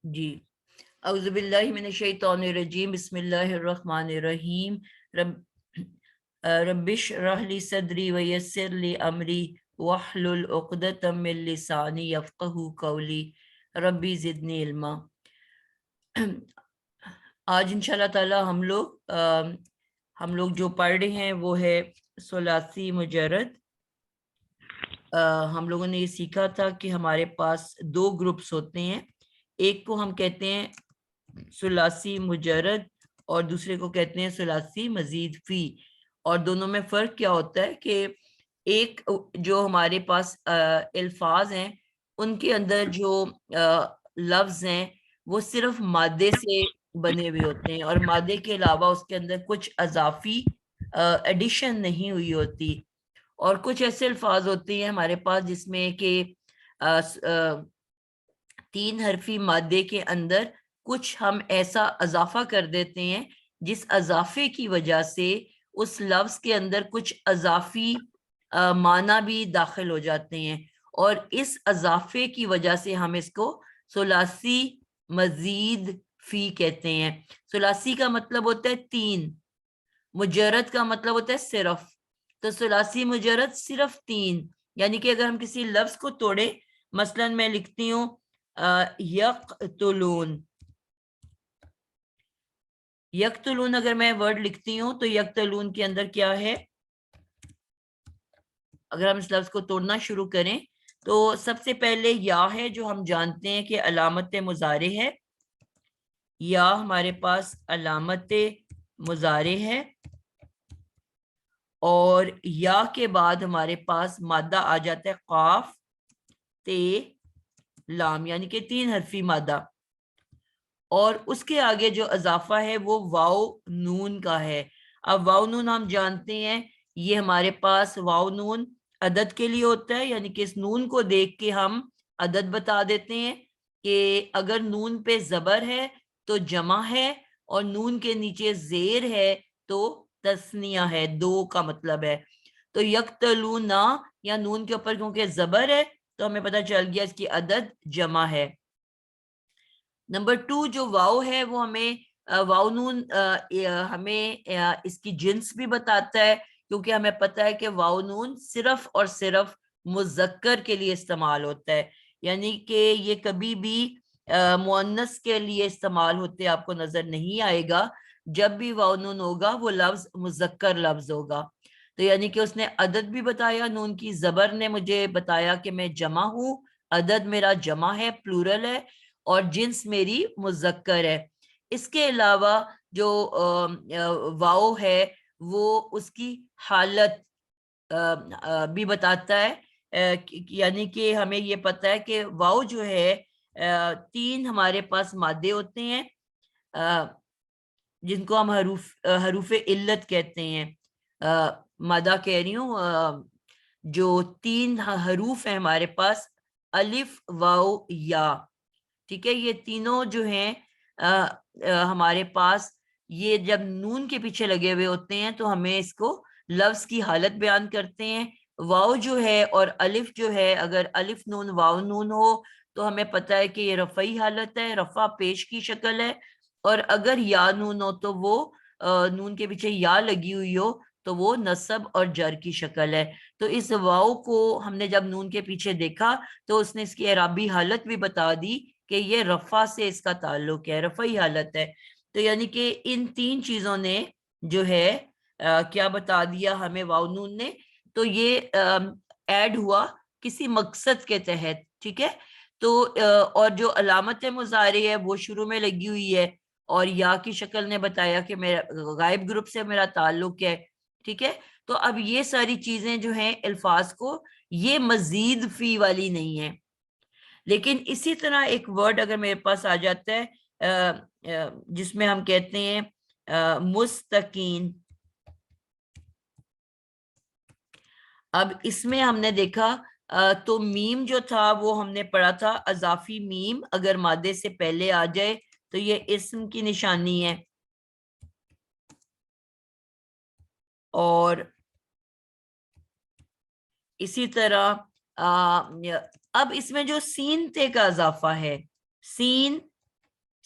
جی، اعوذ باللہ من الشیطان الرجیم، بسم اللہ الرحمن الرحیم۔ ربش رح لی صدری ویسر لی امری واحلل عقدۃ من لسانی یفقہوا قولی ربی زدنی علما۔ آج انشاءاللہ تعالی ہم لوگ جو پڑھ رہے ہیں وہ ہے ثلاثی مجرد۔ ہم لوگوں نے یہ سیکھا تھا کہ ہمارے پاس دو گروپس ہوتے ہیں، ایک کو ہم کہتے ہیں ثلاثی مجرد اور دوسرے کو کہتے ہیں ثلاثی مزید فی۔ اور دونوں میں فرق کیا ہوتا ہے کہ ایک جو ہمارے پاس الفاظ ہیں ان کے اندر جو لفظ ہیں وہ صرف مادے سے بنے ہوئے ہوتے ہیں، اور مادے کے علاوہ اس کے اندر کچھ اضافی ایڈیشن نہیں ہوئی ہوتی، اور کچھ ایسے الفاظ ہوتے ہیں ہمارے پاس جس میں کہ 3 حرفی مادے کے اندر کچھ ہم ایسا اضافہ کر دیتے ہیں جس اضافے کی وجہ سے اس لفظ کے اندر کچھ اضافی معنی بھی داخل ہو جاتے ہیں، اور اس اضافے کی وجہ سے ہم اس کو ثلاثی مزید فی کہتے ہیں۔ ثلاثی کا مطلب ہوتا ہے 3، مجرد کا مطلب ہوتا ہے صرف، تو ثلاثی مجرد صرف 3، یعنی کہ اگر ہم کسی لفظ کو توڑیں، مثلا میں لکھتی ہوں یقتلون، یقتلون اگر میں ورڈ لکھتی ہوں تو یقتلون کے اندر کیا ہے، اگر ہم اس لفظ کو توڑنا شروع کریں تو سب سے پہلے یا ہے جو ہم جانتے ہیں کہ علامت مضارع ہے، یا ہمارے پاس علامت مضارع ہے، اور یا کے بعد ہمارے پاس مادہ آ جاتا ہے قاف تے لام، یعنی کہ 3 حرفی مادہ، اور اس کے آگے جو اضافہ ہے وہ واو نون کا ہے۔ اب واو نون ہم جانتے ہیں یہ ہمارے پاس واو نون عدد کے لیے ہوتا ہے، یعنی کہ اس نون کو دیکھ کے ہم عدد بتا دیتے ہیں کہ اگر نون پہ زبر ہے تو جمع ہے، اور نون کے نیچے زیر ہے تو تثنیہ ہے، 2 کا مطلب ہے۔ تو یقتلونا یا نون کے اوپر کیونکہ زبر ہے تو ہمیں پتہ چل گیا اس کی عدد جمع ہے۔ نمبر 2 جو واو ہے وہ ہمیں واو نون ہمیں اس کی جنس بھی بتاتا ہے، کیونکہ ہمیں پتہ ہے کہ واو نون صرف اور صرف مذکر کے لیے استعمال ہوتا ہے، یعنی کہ یہ کبھی بھی مؤنث کے لیے استعمال ہوتے آپ کو نظر نہیں آئے گا۔ جب بھی واو نون ہوگا وہ لفظ مذکر لفظ ہوگا، تو یعنی کہ اس نے عدد بھی بتایا، نون کی زبر نے مجھے بتایا کہ میں جمع ہوں، عدد میرا جمع ہے، پلورل ہے، اور جنس میری مذکر ہے۔ اس کے علاوہ جو واو ہے وہ اس کی حالت بھی بتاتا ہے، یعنی کہ ہمیں یہ پتہ ہے کہ واو جو ہے 3 ہمارے پاس مادے ہوتے ہیں جن کو ہم حروف علت کہتے ہیں۔ مادہ کہہ رہی ہوں، جو 3 حروف ہیں ہمارے پاس، الف واو یا، ٹھیک ہے، یہ تینوں جو ہیں ہمارے پاس یہ جب نون کے پیچھے لگے ہوئے ہوتے ہیں تو ہمیں اس کو لفظ کی حالت بیان کرتے ہیں۔ واو جو ہے اور الف جو ہے، اگر الف نون واو نون ہو تو ہمیں پتہ ہے کہ یہ رفعی حالت ہے، رفع پیش کی شکل ہے، اور اگر یا نون ہو تو وہ نون کے پیچھے یا لگی ہوئی ہو تو وہ نصب اور جر کی شکل ہے۔ تو اس واو کو ہم نے جب نون کے پیچھے دیکھا تو اس نے اس کی اعرابی حالت بھی بتا دی کہ یہ رفع سے اس کا تعلق ہے، رفعی حالت ہے۔ تو یعنی کہ ان 3 چیزوں نے جو ہے کیا بتا دیا ہمیں واو نون نے، تو یہ ایڈ ہوا کسی مقصد کے تحت، ٹھیک ہے۔ تو اور جو علامت مضارع ہے وہ شروع میں لگی ہوئی ہے، اور یا کی شکل نے بتایا کہ میرا غائب گروپ سے میرا تعلق ہے، ٹھیک ہے۔ تو اب یہ ساری چیزیں جو ہیں الفاظ کو، یہ مزید فی والی نہیں ہے۔ لیکن اسی طرح ایک ورڈ اگر میرے پاس آ جاتا ہے جس میں ہم کہتے ہیں مستقین، اب اس میں ہم نے دیکھا تو میم جو تھا وہ ہم نے پڑھا تھا اضافی میم اگر مادے سے پہلے آ جائے تو یہ اسم کی نشانی ہے، اور اسی طرح اب اس میں جو سین تے کا اضافہ ہے، سین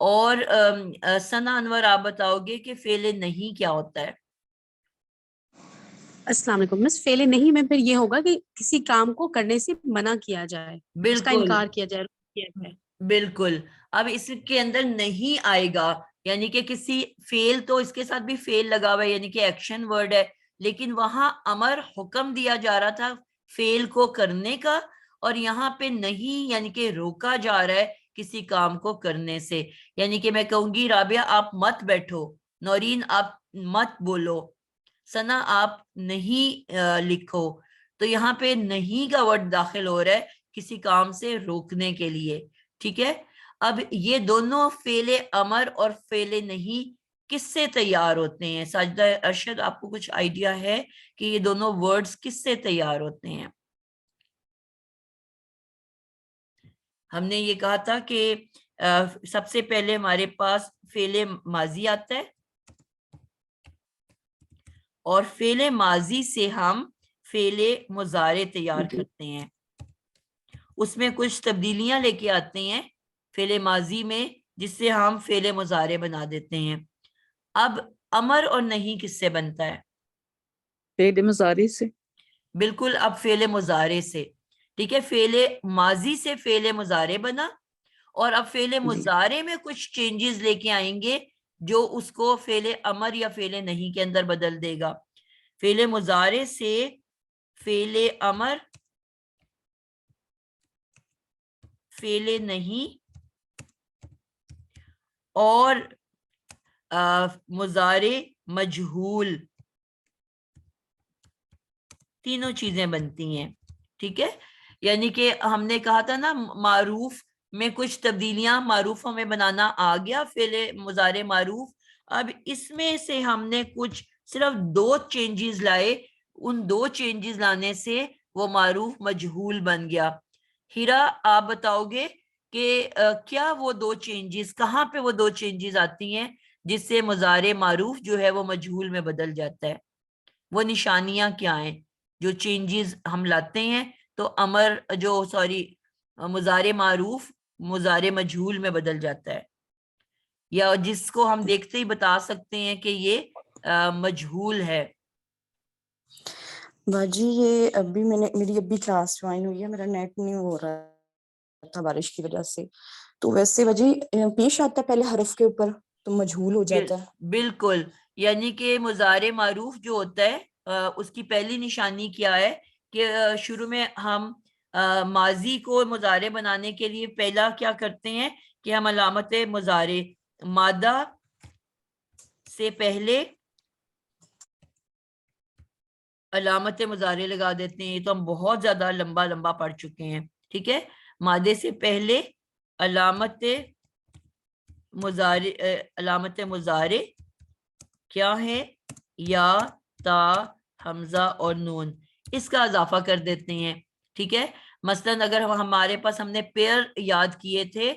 اور سنا انور آپ بتاؤ گے کہ فعل نہیں کیا ہوتا ہے؟ السلام علیکم مس، فعل نہیں میں پھر یہ ہوگا کہ کسی کام کو کرنے سے منع کیا جائے، اس کا بالکل انکار کیا جائے، کیا جائے۔ بالکل، اب اس کے اندر نہیں آئے گا، یعنی کہ کسی فعل، تو اس کے ساتھ بھی فعل لگا ہوا ہے یعنی کہ ایکشن ورڈ ہے، لیکن وہاں امر حکم دیا جا رہا تھا فعل کو کرنے کا، اور یہاں پہ نہیں یعنی کہ روکا جا رہا ہے کسی کام کو کرنے سے۔ یعنی کہ میں کہوں گی رابعہ آپ مت بیٹھو، نورین آپ مت بولو، ثنا آپ نہیں لکھو، تو یہاں پہ نہیں کا ورڈ داخل ہو رہا ہے کسی کام سے روکنے کے لیے، ٹھیک ہے۔ اب یہ دونوں فعل امر اور فعل نہیں کس سے تیار ہوتے ہیں؟ ساجدہ ارشد آپ کو کچھ آئیڈیا ہے کہ یہ دونوں ورڈز کس سے تیار ہوتے ہیں؟ ہم نے یہ کہا تھا کہ سب سے پہلے ہمارے پاس فعل ماضی آتا ہے، اور فعل ماضی سے ہم فعل مضارع تیار کرتے ہیں، اس میں کچھ تبدیلیاں لے کے آتے ہیں فعل ماضی میں جس سے ہم فعل مضارع بنا دیتے ہیں۔ اب امر اور نہیں کس سے بنتا ہے؟ فعل مضارع سے۔ بالکل، اب فعل مضارع سے، ٹھیک ہے، فعل ماضی سے فعل مضارع بنا، اور اب فعل مضارع میں کچھ چینجز لے کے آئیں گے جو اس کو فعل امر یا فعل نہیں کے اندر بدل دے گا۔ فعل مضارع سے فعل امر، فعل نہیں اور مضارع مجہول، تینوں چیزیں بنتی ہیں، ٹھیک ہے۔ یعنی کہ ہم نے کہا تھا نا معروف میں کچھ تبدیلیاں معروفوں میں بنانا آ گیا فعل مضارع معروف، اب اس میں سے ہم نے کچھ صرف 2 چینجز لائے، ان 2 چینجز لانے سے وہ معروف مجہول بن گیا۔ ہیرا آپ بتاؤ گے کہ کیا وہ 2 چینجز، کہاں پہ وہ 2 چینجز آتی ہیں جس سے مضارع معروف جو ہے وہ مجہول میں بدل جاتا ہے؟ وہ نشانیاں کیا ہیں جو چینجز ہم لاتے ہیں تو مضارع معروف مضارع مجہول میں بدل جاتا ہے، یا جس کو ہم دیکھتے ہی بتا سکتے ہیں کہ یہ مجہول ہے؟ باجی یہ ابھی میری ابھی کلاس جوائن ہوئی ہے، میرا نیٹ نہیں ہو رہا تھا بارش کی وجہ سے، تو ویسے وجہ پیش آتا ہے پہلے حرف کے اوپر تو مجہول ہو جاتا ہے۔ بالکل، یعنی کہ مضارع معروف جو ہوتا ہے اس کی پہلی نشانی کیا ہے کہ شروع میں ہم ماضی کو مضارع بنانے کے لیے پہلا کیا کرتے ہیں کہ ہم علامت مضارع مادہ سے پہلے علامت مضارع لگا دیتے ہیں۔ یہ تو ہم بہت زیادہ لمبا پڑھ چکے ہیں، ٹھیک ہے۔ مادے سے پہلے علامت مضارع کیا ہے؟ یا، تا، حمزہ اور نون، اس کا اضافہ کر دیتے ہیں، ٹھیک ہے۔ مثلا اگر ہمارے پاس ہم نے پیر یاد کیے تھے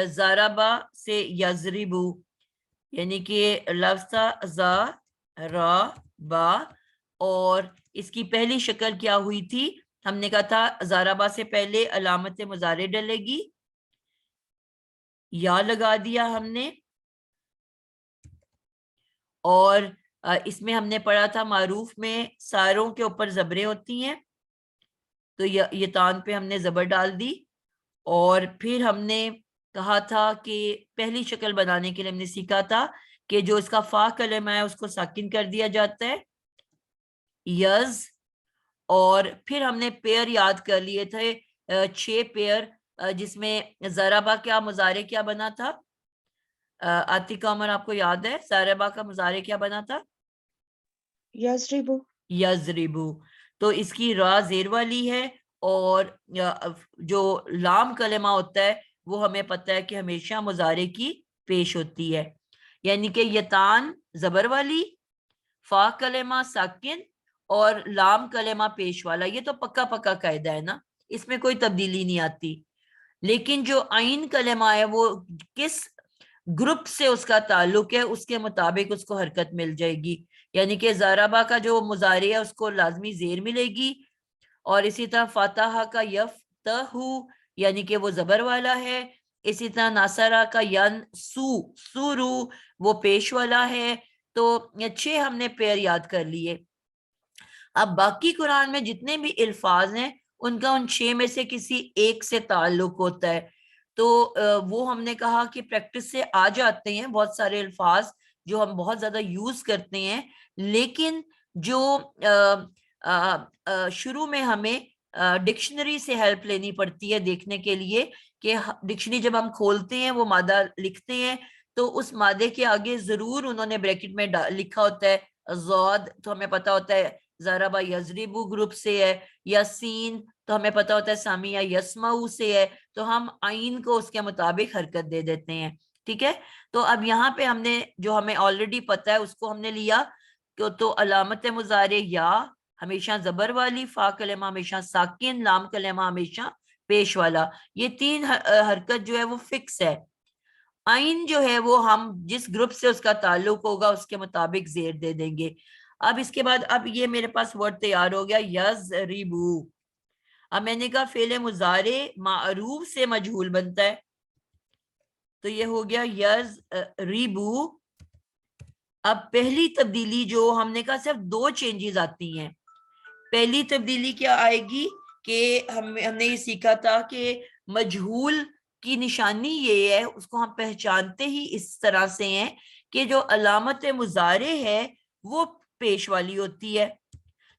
ضربا سے یضربو، یعنی کہ لفظ تھا زا را با، اور اس کی پہلی شکل کیا ہوئی تھی؟ ہم نے کہا تھا ضربا سے پہلے علامت مضارع ڈلے گی، یا لگا دیا ہم نے، اور اس میں ہم نے پڑھا تھا معروف میں ساروں کے اوپر زبریں ہوتی ہیں، تو یتان پہ ہم نے زبر ڈال دی، اور پھر ہم نے کہا تھا کہ پہلی شکل بنانے کے لیے ہم نے سیکھا تھا کہ جو اس کا فا کلمہ ہے اس کو ساکن کر دیا جاتا ہے، یز، اور پھر ہم نے پیر یاد کر لیے تھے 6 پیر، جس میں ضربا کیا مضارع کیا بنا تھا؟ عاتقہ عمر آپ کو یاد ہے ضربا کا مضارع کیا بنا تھا؟ یضربو۔ یضربو، تو اس کی را زیر والی ہے، اور جو لام کلمہ ہوتا ہے وہ ہمیں پتہ ہے کہ ہمیشہ مضارع کی پیش ہوتی ہے، یعنی کہ یتان زبر والی، فا کلمہ ساکن اور لام کلمہ پیش والا، یہ تو پکا قاعدہ ہے نا، اس میں کوئی تبدیلی نہیں آتی۔ لیکن جو عین کلمہ ہے وہ کس گروپ سے اس کا تعلق ہے اس کے مطابق اس کو حرکت مل جائے گی، یعنی کہ ضربا کا جو مضارع ہے اس کو لازمی زیر ملے گی، اور اسی طرح فاتحہ کا یفتحو یعنی کہ وہ زبر والا ہے، اسی طرح ناصرہ کا ین سو سورو وہ پیش والا ہے. تو 6 ہم نے پیر یاد کر لیے. اب باقی قرآن میں جتنے بھی الفاظ ہیں ان کا ان 6 میں سے کسی ایک سے تعلق ہوتا ہے. تو وہ ہم نے کہا کہ پریکٹس سے آ جاتے ہیں بہت سارے الفاظ جو ہم بہت زیادہ یوز کرتے ہیں, لیکن جو شروع میں ہمیں ڈکشنری سے ہیلپ لینی پڑتی ہے دیکھنے کے لیے کہ ڈکشنری جب ہم کھولتے ہیں وہ مادہ لکھتے ہیں تو اس مادے کے آگے ضرور انہوں نے بریکٹ میں لکھا ہوتا ہے زود, تو ہمیں پتا ہوتا ہے ضربہ یضربو گروپ سے ہے, یا سین تو ہمیں پتا ہوتا ہے سامیہ یسمعو سے ہے, تو ہم عین کو اس کے مطابق حرکت دے دیتے ہیں. ٹھیک ہے, تو اب یہاں پہ ہم نے جو ہمیں آلریڈی پتا ہے اس کو ہم نے لیا تو علامت مضارع یا ہمیشہ زبر والی, فا کلمہ ہمیشہ ساکن, لام کلمہ ہمیشہ پیش والا. یہ 3 حرکت جو ہے وہ فکس ہے. عین جو ہے وہ ہم جس گروپ سے اس کا تعلق ہوگا اس کے مطابق زیر دے دیں گے. اب اس کے بعد اب یہ میرے پاس ورڈ تیار ہو گیا یضربو. اب میں نے کہا فعل مضارع معروف سے مجہول بنتا ہے, تو یہ ہو گیا یضربو. اب پہلی تبدیلی جو ہم نے کہا صرف 2 چینجز آتی ہیں. پہلی تبدیلی کیا آئے گی کہ ہم نے یہ سیکھا تھا کہ مجہول کی نشانی یہ ہے, اس کو ہم پہچانتے ہی اس طرح سے ہیں کہ جو علامت مضارع ہے وہ پیش والی ہوتی ہے.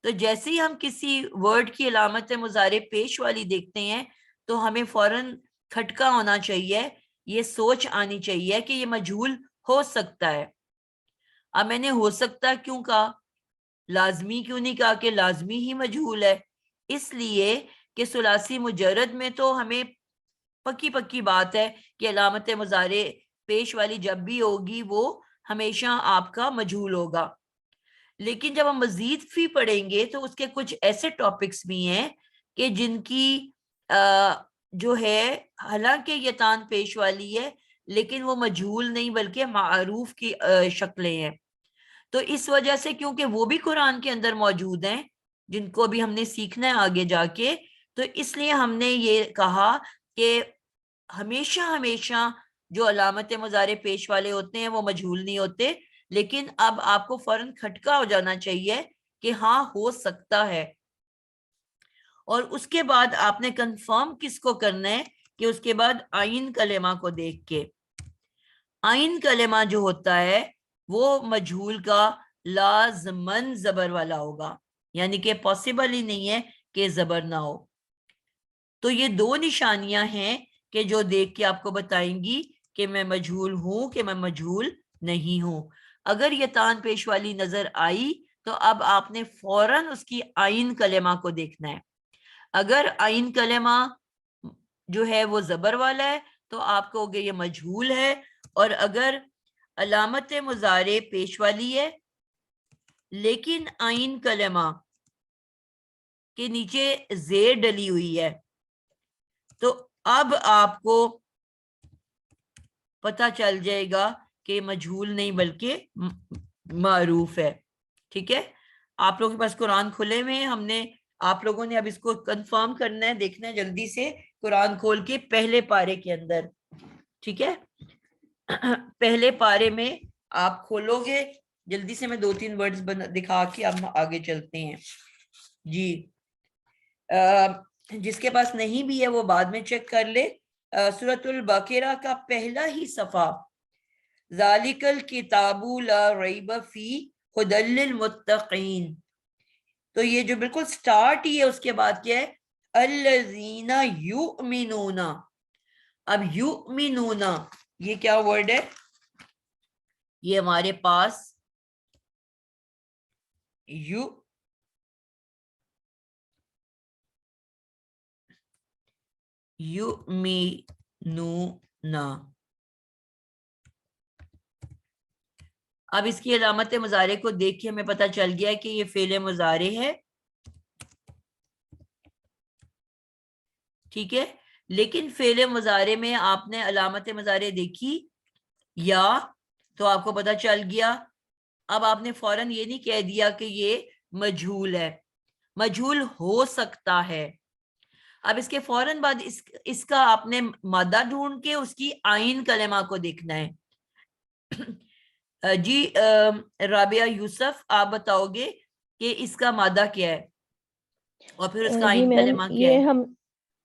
تو جیسے ہی ہم کسی ورڈ کی علامت مضارع پیش والی دیکھتے ہیں تو ہمیں فوراً کھٹکا ہونا چاہیے, یہ سوچ آنی چاہیے کہ یہ مجہول ہو سکتا ہے. اب میں نے ہو سکتا کیوں کہا, لازمی کیوں نہیں کہا کہ لازمی ہی مجہول ہے؟ اس لیے کہ ثلاثی مجرد میں تو ہمیں پکی بات ہے کہ علامت مضارع پیش والی جب بھی ہوگی وہ ہمیشہ آپ کا مجہول ہوگا. لیکن جب ہم مزید فی پڑھیں گے تو اس کے کچھ ایسے ٹاپکس بھی ہیں کہ جن کی جو ہے حالانکہ یہ تان پیش والی ہے لیکن وہ مجہول نہیں بلکہ معروف کی شکلیں ہیں. تو اس وجہ سے کیونکہ وہ بھی قرآن کے اندر موجود ہیں جن کو بھی ہم نے سیکھنا ہے آگے جا کے, تو اس لیے ہم نے یہ کہا کہ ہمیشہ جو علامت مضارع پیش والے ہوتے ہیں وہ مجہول نہیں ہوتے. لیکن اب آپ کو فوراً کھٹکا ہو جانا چاہیے کہ ہاں ہو سکتا ہے. اور اس کے بعد آپ نے کنفرم کس کو کرنا ہے کہ اس کے بعد عین کلمہ کو دیکھ کے, عین کلمہ جو ہوتا ہے وہ مجہول کا لازمن زبر والا ہوگا, یعنی کہ پاسبل ہی نہیں ہے کہ زبر نہ ہو. تو یہ 2 نشانیاں ہیں کہ جو دیکھ کے آپ کو بتائیں گی کہ میں مجہول ہوں کہ میں مجہول نہیں ہوں. اگر یہ تان پیش والی نظر آئی تو اب آپ نے فوراً اس کی عین کلمہ کو دیکھنا ہے. اگر عین کلمہ جو ہے وہ زبر والا ہے تو آپ کہو گے یہ مجہول ہے, اور اگر علامت مضارع پیش والی ہے لیکن عین کلمہ کے نیچے زیر ڈلی ہوئی ہے تو اب آپ کو پتہ چل جائے گا کہ مجہول نہیں بلکہ معروف ہے. ٹھیک ہے, آپ لوگوں کے پاس قرآن کھلے ہوئے ہیں, ہم نے آپ لوگوں نے اب اس کو کنفرم کرنا ہے, دیکھنا ہے جلدی سے قرآن کھول کے پہلے پارے کے اندر. ٹھیک ہے, پہلے پارے میں آپ کھولو گے جلدی سے, میں 2-3 ورڈز دکھا کے اب آگے چلتے ہیں. جی جس کے پاس نہیں بھی ہے وہ بعد میں چیک کر لے. سورۃ البقرہ کا پہلا ہی صفحہ, ذالک الکتاب لا ریب فیہ ھدی للمتقین, تو یہ جو بالکل سٹارٹ ہی ہے اس کے بعد کیا ہے, الذین یؤمنون. اب یؤمنون یہ کیا ورڈ ہے, یہ ہمارے پاس یؤمنون. اب اس کی علامت مضارع کو دیکھ کے ہمیں پتہ چل گیا کہ یہ فعل مضارع ہے. ٹھیک ہے, لیکن فعل مضارع میں آپ نے علامت مضارع دیکھی یا, تو آپ کو پتہ چل گیا. اب آپ نے فوراً یہ نہیں کہہ دیا کہ یہ مجہول ہے, مجہول ہو سکتا ہے. اب اس کے فوراً بعد اس کا آپ نے مادہ ڈھونڈ کے اس کی آئین کلمہ کو دیکھنا ہے. جی رابعہ یوسف آپ بتاؤ گے کہ اس کا مادہ کیا ہے اور پھر اس کا جی آئین میم کلمہ کیا ہے.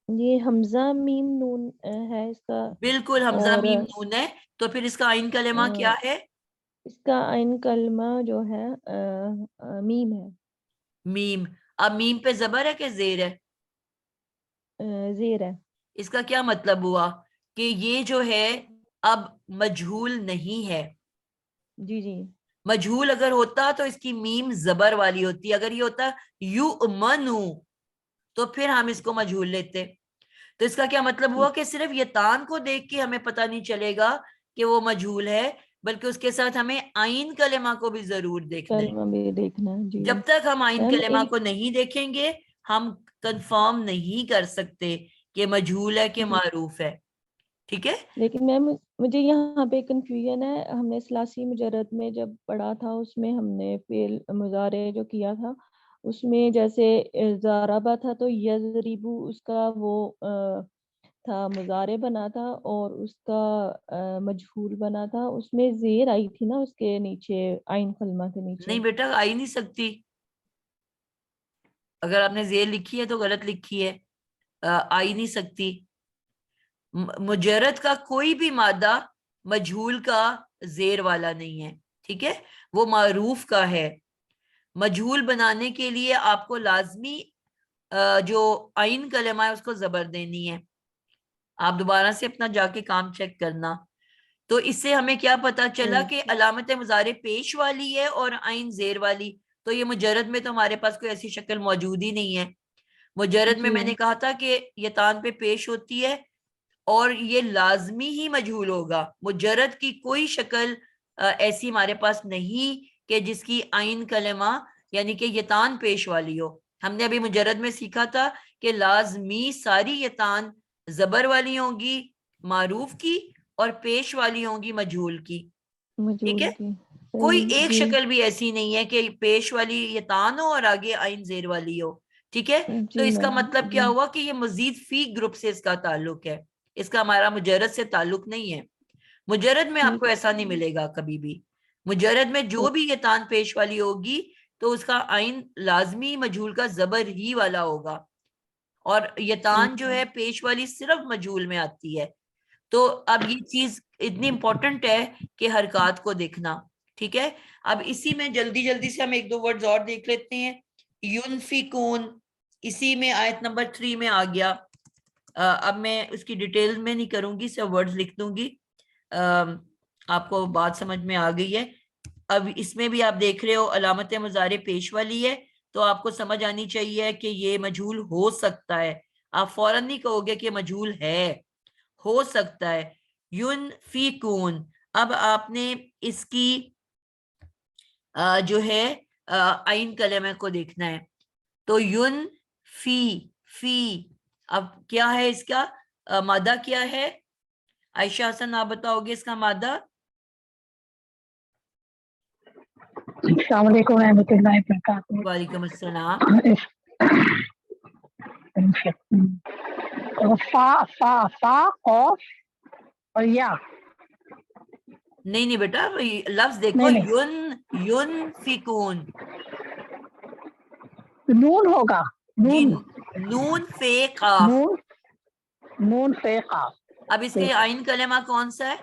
یہ حمزہ میم نون ہے اس کا. بالکل حمزہ اور میم نون ہے. تو پھر اس کا آئین کلمہ کیا ہے؟ اس کا آئین کلمہ جو ہے میم ہے. میم. اب میم پہ زبر ہے کہ زیر ہے؟ زیر ہے. اس کا کیا مطلب ہوا کہ یہ جو ہے اب مجہول نہیں ہے. جی جی. مجہول اگر ہوتا تو اس کی میم زبر والی ہوتی. اگر یہ ہوتا یؤمنو تو پھر ہم اس کو مجہول لیتے. تو اس کا کیا مطلب ہوا کہ صرف یہ تان کو دیکھ کے ہمیں پتہ نہیں چلے گا کہ وہ مجہول ہے، بلکہ اس کے ساتھ ہمیں آئین کلمہ کو بھی ضرور دیکھنا ہے. کلمہ بھی دیکھنا ہے. جی جب تک ہم آئین میم کلمہ کو نہیں دیکھیں گے ہم کنفرم نہیں کر سکتے کہ مجہول ہے کہ معروف ہے. ٹھیک ہے. لیکن میم مجھے یہاں پہ کنفیوژن ہے. ہم نے ثلاثی مجرد میں جب پڑھا تھا اس میں ہم نے فعل مضارع جو کیا تھا اس میں جیسے ضربہ تھا تو یضربو اس کا وہ تھا مضارع بنا تھا اور اس کا مجہول بنا تھا. اس میں زیر آئی تھی نا اس کے نیچے آئین کلمہ کے نیچے. نہیں بیٹا آئی نہیں سکتی. اگر آپ نے زیر لکھی ہے تو غلط لکھی ہے. آئی نہیں سکتی. مجرد کا کوئی بھی مادہ مجہول کا زیر والا نہیں ہے. ٹھیک ہے. وہ معروف کا ہے. مجہول بنانے کے لیے آپ کو لازمی جو آئین کلمہ ہے اس کو زبر دینی ہے. آپ دوبارہ سے اپنا جا کے کام چیک کرنا. تو اس سے ہمیں کیا پتا چلا کہ علامت مضارع پیش والی ہے اور آئین زیر والی. تو یہ مجرد میں تو ہمارے پاس کوئی ایسی شکل موجود ہی نہیں ہے. مجرد میں نے کہا تھا کہ یہ تان پہ پیش ہوتی ہے اور یہ لازمی ہی مجہول ہوگا. مجرد کی کوئی شکل ایسی ہمارے پاس نہیں کہ جس کی آئین کلمہ یعنی کہ یہ تان پیش والی ہو. ہم نے ابھی مجرد میں سیکھا تھا کہ لازمی ساری یہ تان زبر والی ہوں گی معروف کی اور پیش والی ہوں گی مجہول کی. ٹھیک ہے. کوئی ایک شکل بھی ایسی نہیں ہے کہ پیش والی یہ تان ہو اور آگے آئین زیر والی ہو. ٹھیک ہے. تو اس کا مطلب کیا ہوا کہ یہ مزید فی گروپ سے اس کا تعلق ہے. اس کا ہمارا مجرد سے تعلق نہیں ہے. مجرد میں آپ کو ایسا نہیں ملے گا کبھی بھی. مجرد میں جو بھی یہ تان پیش والی ہوگی تو اس کا آئین لازمی مجہول کا زبر ہی والا ہوگا اور یہ تان جو ہے پیش والی صرف مجہول میں آتی ہے. تو اب یہ چیز اتنی امپورٹنٹ ہے کہ حرکات کو دیکھنا. ٹھیک ہے. اب اسی میں جلدی سے ہم ایک دو ورڈز اور دیکھ لیتے ہیں. ینفقون اسی میں آیت نمبر 3 میں آ گیا. اب میں اس کی ڈیٹیل میں نہیں کروں گی صرف ورڈز لکھ دوں گی. آپ کو بات سمجھ میں آ گئی ہے. اب اس میں بھی آپ دیکھ رہے ہو علامت مضارع پیش والی ہے تو آپ کو سمجھ آنی چاہیے کہ یہ مجہول ہو سکتا ہے. آپ فوراً نہیں کہو گے کہ مجہول ہے. ہو سکتا ہے. ینفقون. اب آپ نے اس کی جو ہے آئین کلمہ کو دیکھنا ہے. تو ین فی اب کیا ہے اس کا مادہ کیا ہے؟ عائشہ حسن آپ بتاؤ گے اس کا مادہ؟ السلام علیکم ورحمۃ اللہ وبرکاتہ. وعلیکم السلام. فا قوف اور یا. نہیں بیٹا لفظ دیکھو. ینفقون نون ہوگا. نون فے قاف. نون فے قاف. اب اس کے آئین کلمہ کون سا ہے؟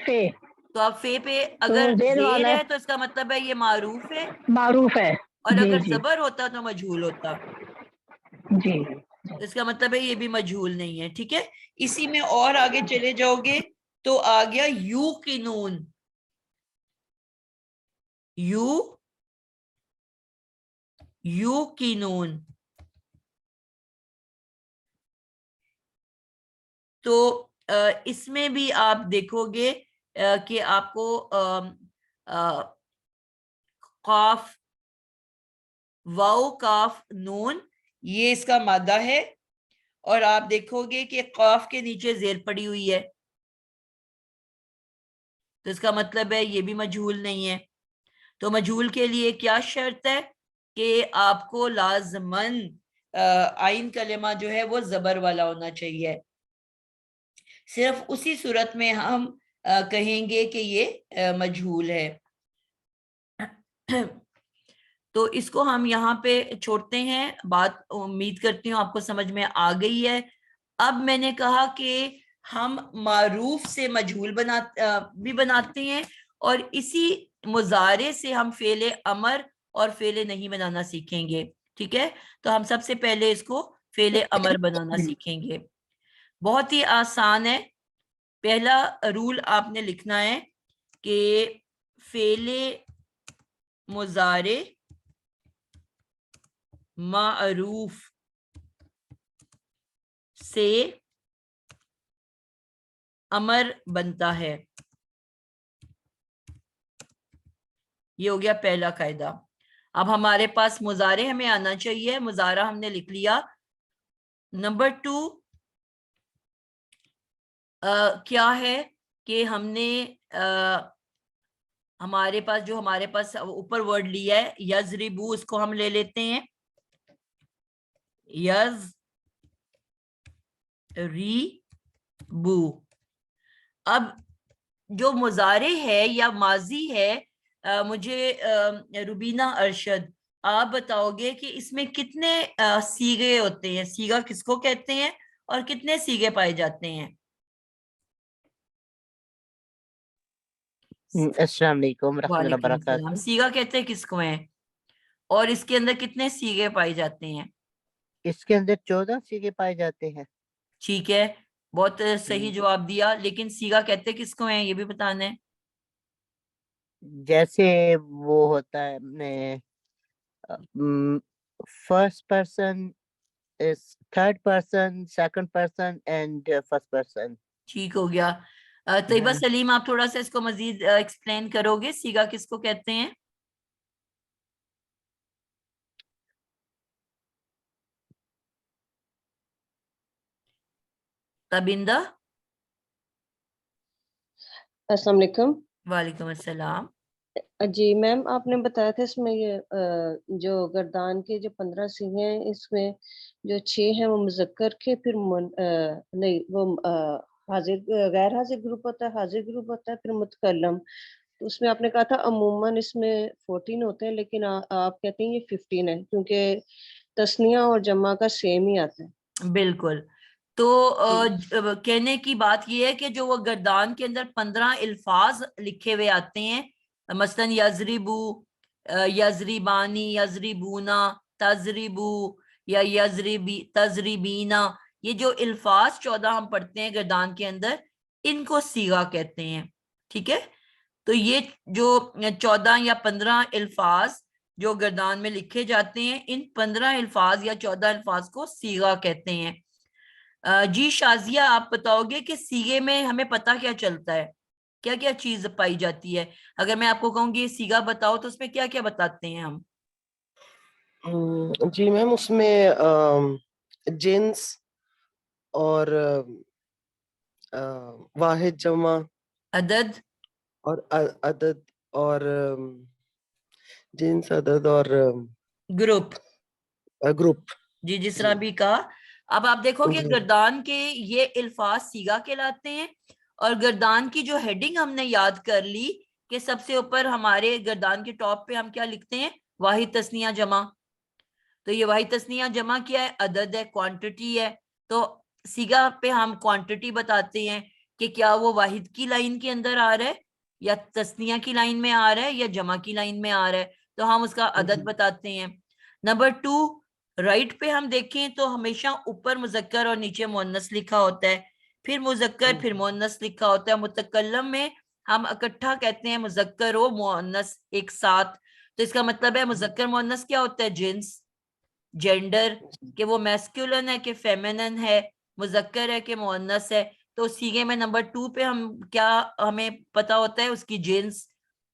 فے. تو اب فے پہ اگر زیر ہے تو اس کا مطلب ہے یہ معروف ہے. معروف ہے. اور اگر زبر ہوتا تو مجہول ہوتا. جی. اس کا مطلب ہے یہ بھی مجہول نہیں ہے. ٹھیک ہے. اسی میں اور آگے چلے جاؤ گے تو آ گیا یوقنون. یوقنون. تو اس میں بھی آپ دیکھو گے کہ آپ کو قاف واو کاف نون یہ اس کا مادہ ہے اور آپ دیکھو گے کہ قاف کے نیچے زیر پڑی ہوئی ہے تو اس کا مطلب ہے یہ بھی مجہول نہیں ہے. تو مجہول کے لیے کیا شرط ہے کہ آپ کو لازماً آئین کلمہ جو ہے وہ زبر والا ہونا چاہیے. صرف اسی صورت میں ہم کہیں گے کہ یہ مجہول ہے. تو اس کو ہم یہاں پہ چھوڑتے ہیں. بات امید کرتی ہوں آپ کو سمجھ میں آ گئی ہے. اب میں نے کہا کہ ہم معروف سے مجہول بھی بناتے ہیں اور اسی مضارع سے ہم فعل امر اور فعل نہیں بنانا سیکھیں گے. ٹھیک ہے, تو ہم سب سے پہلے اس کو فعل امر بنانا سیکھیں گے. بہت ہی آسان ہے. پہلا رول آپ نے لکھنا ہے کہ فعل مضارع معروف سے امر بنتا ہے. یہ ہو گیا پہلا قاعدہ. اب ہمارے پاس مضارع ہمیں آنا چاہیے. مضارع ہم نے لکھ لیا. نمبر 2 کیا ہے کہ ہم نے ہمارے پاس اوپر ورڈ لیا ہے یضربو, اس کو ہم لے لیتے ہیں یضربو. اب جو مضارع ہے یا ماضی ہے, مجھے روبینہ ارشد آپ بتاؤ گے کہ اس میں کتنے سیغے ہوتے ہیں, سیغہ کس کو کہتے ہیں اور کتنے سیغے پائے جاتے ہیں؟ السلام علیکم ورحمۃ اللہ وعلیکم وبرکاتہ. السلام. سیغہ کہتے ہیں کس کو ہیں اور اس کے اندر کتنے سیغے پائے جاتے ہیں؟ اس کے اندر 14 سیغے پائے جاتے ہیں. ٹھیک ہے, بہت صحیح جواب دیا. لیکن سیغہ کہتے کس کو ہیں یہ بھی بتانا ہے. جیسے وہ ہوتا ہے first person, third person, second person and first person. ٹھیک ہو گیا. طیبہ سلیم آپ تھوڑا سا اس کو مزید ایکسپلین کرو گے, سیغہ کس کو کہتے ہیں؟ تبندہ. السلام علیکم. وعلیکم السلام. جی میم, آپ نے بتایا تھا اس میں یہ جو گردان کے جو 15 سیغے ہیں, اس میں جو 6 ہیں وہ مذکر کے, پھر نہیں وہ حاضر غیر حاضر گروپ ہوتا ہے, حاضر گروپ ہوتا ہے, پھر متکلم. تو اس میں آپ نے کہا تھا عموماً اس میں 14 ہوتے ہیں, لیکن آپ کہتے ہیں یہ 15 ہے کیونکہ تثنیہ اور جمع کا سیم ہی آتا ہے. بالکل. تو کہنے کی بات یہ ہے کہ جو وہ گردان کے اندر 15 الفاظ لکھے ہوئے آتے ہیں, مثلاً یضربو, یضربانی, یضربونا, تضربو یا تضربینا, یہ جو الفاظ 14 ہم پڑھتے ہیں گردان کے اندر, ان کو صیغہ کہتے ہیں. ٹھیک ہے, تو یہ جو 14 یا 15 الفاظ جو گردان میں لکھے جاتے ہیں, ان 15 الفاظ یا 14 الفاظ کو صیغہ کہتے ہیں. جی شازیہ آپ بتاؤ گے کہ صیغے میں ہمیں پتہ کیا چلتا ہے, کیا کیا چیز پائی جاتی ہے؟ اگر میں آپ کو کہوں گی صیغہ بتاؤ تو اس میں کیا کیا بتاتے ہیں ہم؟ جی میم, اس میں جنس اور واحد جمع, عدد اور عدد اور جنس, عدد اور گروپ. گروپ. جی جس طرح بھی کہا. اب آپ دیکھو کہ جی. گردان کے یہ الفاظ صیغہ کہلاتے ہیں, اور گردان کی جو ہیڈنگ ہم نے یاد کر لی کہ سب سے اوپر ہمارے گردان کے ٹاپ پہ ہم کیا لکھتے ہیں؟ واحد تثنیہ جمع. تو یہ واحد تثنیہ جمع کیا ہے؟ عدد ہے, کوانٹٹی ہے. تو صیغہ پہ ہم کوانٹٹی بتاتے ہیں کہ کیا وہ واحد کی لائن کے اندر آ رہا ہے یا تثنیہ کی لائن میں آ رہا ہے یا جمع کی لائن میں آ رہا ہے, تو ہم اس کا عدد بتاتے ہیں. نمبر 2 رائٹ پہ ہم دیکھیں تو ہمیشہ اوپر مذکر اور نیچے مؤنث لکھا ہوتا ہے, پھر مذکر پھر مؤنث لکھا ہوتا ہے. متکلم میں ہم اکٹھا کہتے ہیں مذکر و مؤنث ایک ساتھ. تو اس کا مطلب ہے مذکر مؤنث کیا ہوتا ہے؟ جنس, جینڈر, کہ وہ میسکولن ہے کہ فیمینن ہے, مذکر ہے کہ مؤنث ہے. تو صیغے میں نمبر 2 پہ ہم کیا ہمیں پتا ہوتا ہے؟ اس کی جنس,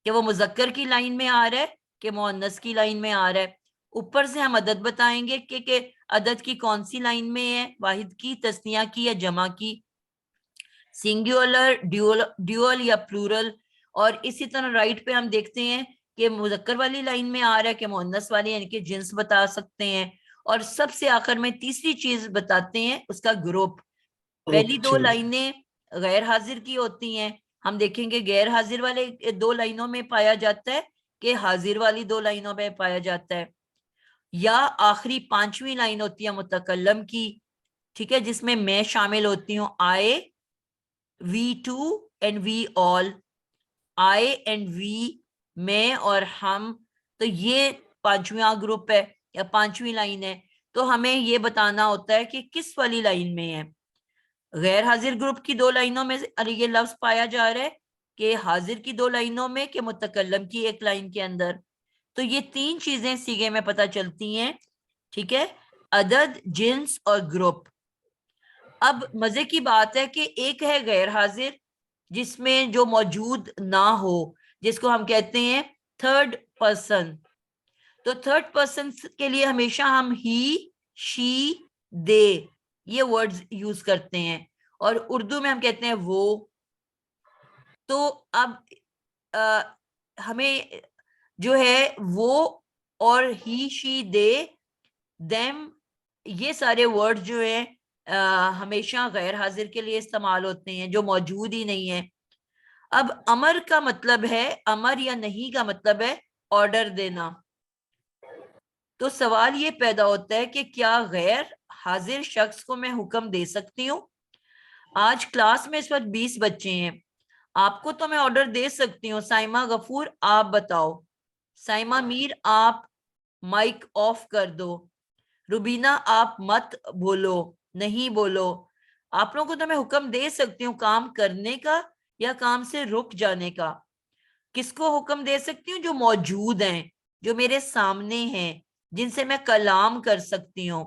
کہ وہ مذکر کی لائن میں آ رہا ہے کہ مؤنث کی لائن میں آ رہا ہے. اوپر سے ہم عدد بتائیں گے کہ عدد کی کون سی لائن میں ہے, واحد کی, تثنیہ کی یا جمع کی, سنگولر, ڈیول یا پلورل. اور اسی طرح رائٹ پہ ہم دیکھتے ہیں کہ مذکر والی لائن میں آ رہا ہے کہ مؤنث والی, یعنی کہ جنس بتا سکتے ہیں. اور سب سے آخر میں تیسری چیز بتاتے ہیں اس کا گروپ. پہلی دو لائنیں غیر حاضر کی ہوتی ہیں. ہم دیکھیں گے غیر حاضر والے 2 لائنوں میں پایا جاتا ہے کہ حاضر والی 2 لائنوں میں پایا جاتا ہے, یا آخری 5ویں لائن ہوتی ہے متکلم کی, ٹھیک ہے, جس میں شامل ہوتی ہوں. آئے, وی ٹو اینڈ وی آل. آئے اینڈ وی, میں اور ہم, تو یہ 5واں گروپ ہے یا 5ویں لائن ہے. تو ہمیں یہ بتانا ہوتا ہے کہ کس والی لائن میں ہے. غیر حاضر گروپ کی 2 لائنوں میں یہ لفظ پایا جا رہا ہے کہ حاضر کی 2 لائنوں میں کہ متکلم کی 1 لائن کے اندر. تو یہ 3 چیزیں سیغے میں پتہ چلتی ہیں, ٹھیک ہے, عدد, جنس اور گروپ. اب مزے کی بات ہے کہ ایک ہے غیر حاضر جس میں جو موجود نہ ہو, جس کو ہم کہتے ہیں تھرڈ پرسن. تو تھرڈ پرسن کے لیے ہمیشہ ہم ہی, شی, دے یہ ورڈز یوز کرتے ہیں, اور اردو میں ہم کہتے ہیں وہ. تو اب ہمیں جو ہے وہ اور ہی, شی, دے, دیم, یہ سارے ورڈ جو ہیں ہمیشہ غیر حاضر کے لیے استعمال ہوتے ہیں جو موجود ہی نہیں ہے. اب امر کا مطلب ہے, امر یا نہیں کا مطلب ہے آرڈر دینا. تو سوال یہ پیدا ہوتا ہے کہ کیا غیر حاضر شخص کو میں حکم دے سکتی ہوں؟ آج کلاس میں اس وقت 20 بچے ہیں, آپ کو تو میں آرڈر دے سکتی ہوں, سائمہ غفور آپ بتاؤ, سائمہ میر آپ مائک آف کر دو, روبینہ آپ مت بولو, نہیں بولو. آپ لوگوں کو تو میں حکم دے سکتی ہوں کام کرنے کا یا کام سے رک جانے کا. کس کو حکم دے سکتی ہوں؟ جو موجود ہیں, جو میرے سامنے ہیں, جن سے میں کلام کر سکتی ہوں.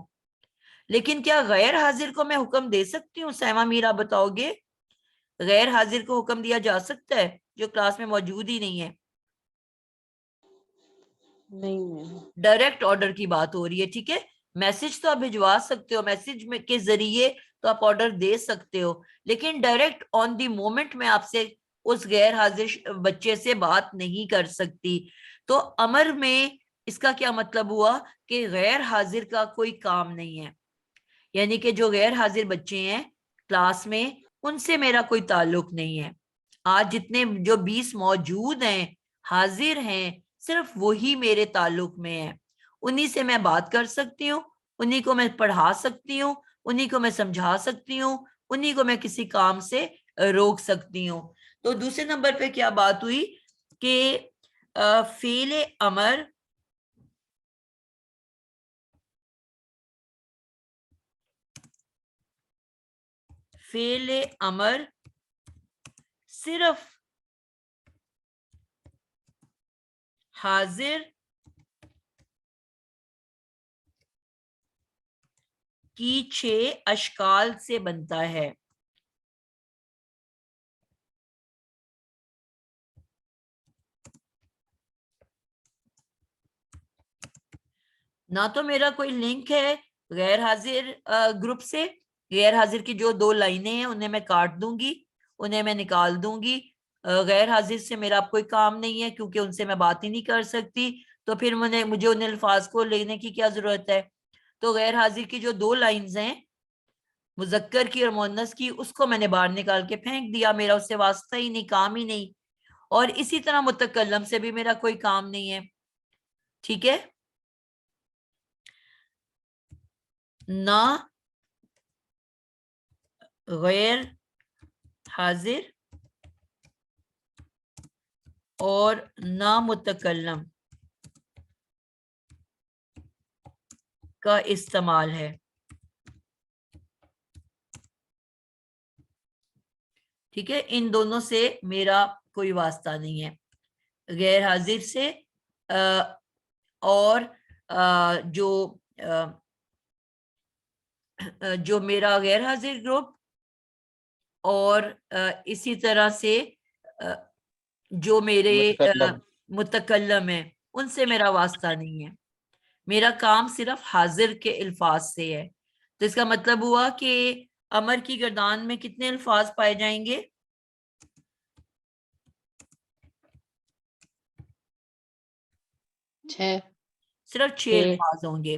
لیکن کیا غیر حاضر کو میں حکم دے سکتی ہوں؟ سیما میرا بتاؤ گے, غیر حاضر کو حکم دیا جا سکتا ہے جو کلاس میں موجود ہی نہیں ہے؟ نہیں. ڈائریکٹ آرڈر کی بات ہو رہی ہے, ٹھیک ہے. میسج تو آپ بھجوا سکتے ہو, میسج کے ذریعے تو آپ آرڈر دے سکتے ہو, لیکن ڈائریکٹ آن دی مومنٹ میں آپ سے اس غیر حاضر بچے سے بات نہیں کر سکتی. تو امر میں اس کا کیا مطلب ہوا کہ غیر حاضر کا کوئی کام نہیں ہے, یعنی کہ جو غیر حاضر بچے ہیں کلاس میں ان سے میرا کوئی تعلق نہیں ہے. آج جتنے جو 20 موجود ہیں, حاضر ہیں, صرف وہی میرے تعلق میں ہے. انہی سے میں بات کر سکتی ہوں, انہی کو میں پڑھا سکتی ہوں, انہی کو میں سمجھا سکتی ہوں, انہی کو میں کسی کام سے روک سکتی ہوں. تو دوسرے نمبر پہ کیا بات ہوئی کہ فعل امر صرف حاضر کی 6 اشکال سے بنتا ہے. نہ تو میرا کوئی لنک ہے غیر حاضر گروپ سے, غیر حاضر کی جو 2 لائنیں ہیں انہیں میں کاٹ دوں گی, انہیں میں نکال دوں گی. غیر حاضر سے میرا کوئی کام نہیں ہے کیونکہ ان سے میں بات ہی نہیں کر سکتی, تو پھر مجھے ان الفاظ کو لینے کی کیا ضرورت ہے. تو غیر حاضر کی جو 2 لائنز ہیں مذکر کی اور مؤنث کی, اس کو میں نے باہر نکال کے پھینک دیا, میرا اس سے واسطہ ہی نہیں, کام ہی نہیں. اور اسی طرح متکلم سے بھی میرا کوئی کام نہیں ہے, ٹھیک ہے. نہ غیر حاضر اور نہ متکلم کا استعمال ہے, ٹھیک ہے. ان دونوں سے میرا کوئی واسطہ نہیں ہے, غیر حاضر سے اور جو میرا غیر حاضر گروپ اور اسی طرح سے جو میرے متکلم ہیں ان سے میرا واسطہ نہیں ہے. میرا کام صرف حاضر کے الفاظ سے ہے. تو اس کا مطلب ہوا کہ امر کی گردان میں کتنے الفاظ پائے جائیں گے؟ 6. صرف 6 الفاظ ہوں گے.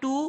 2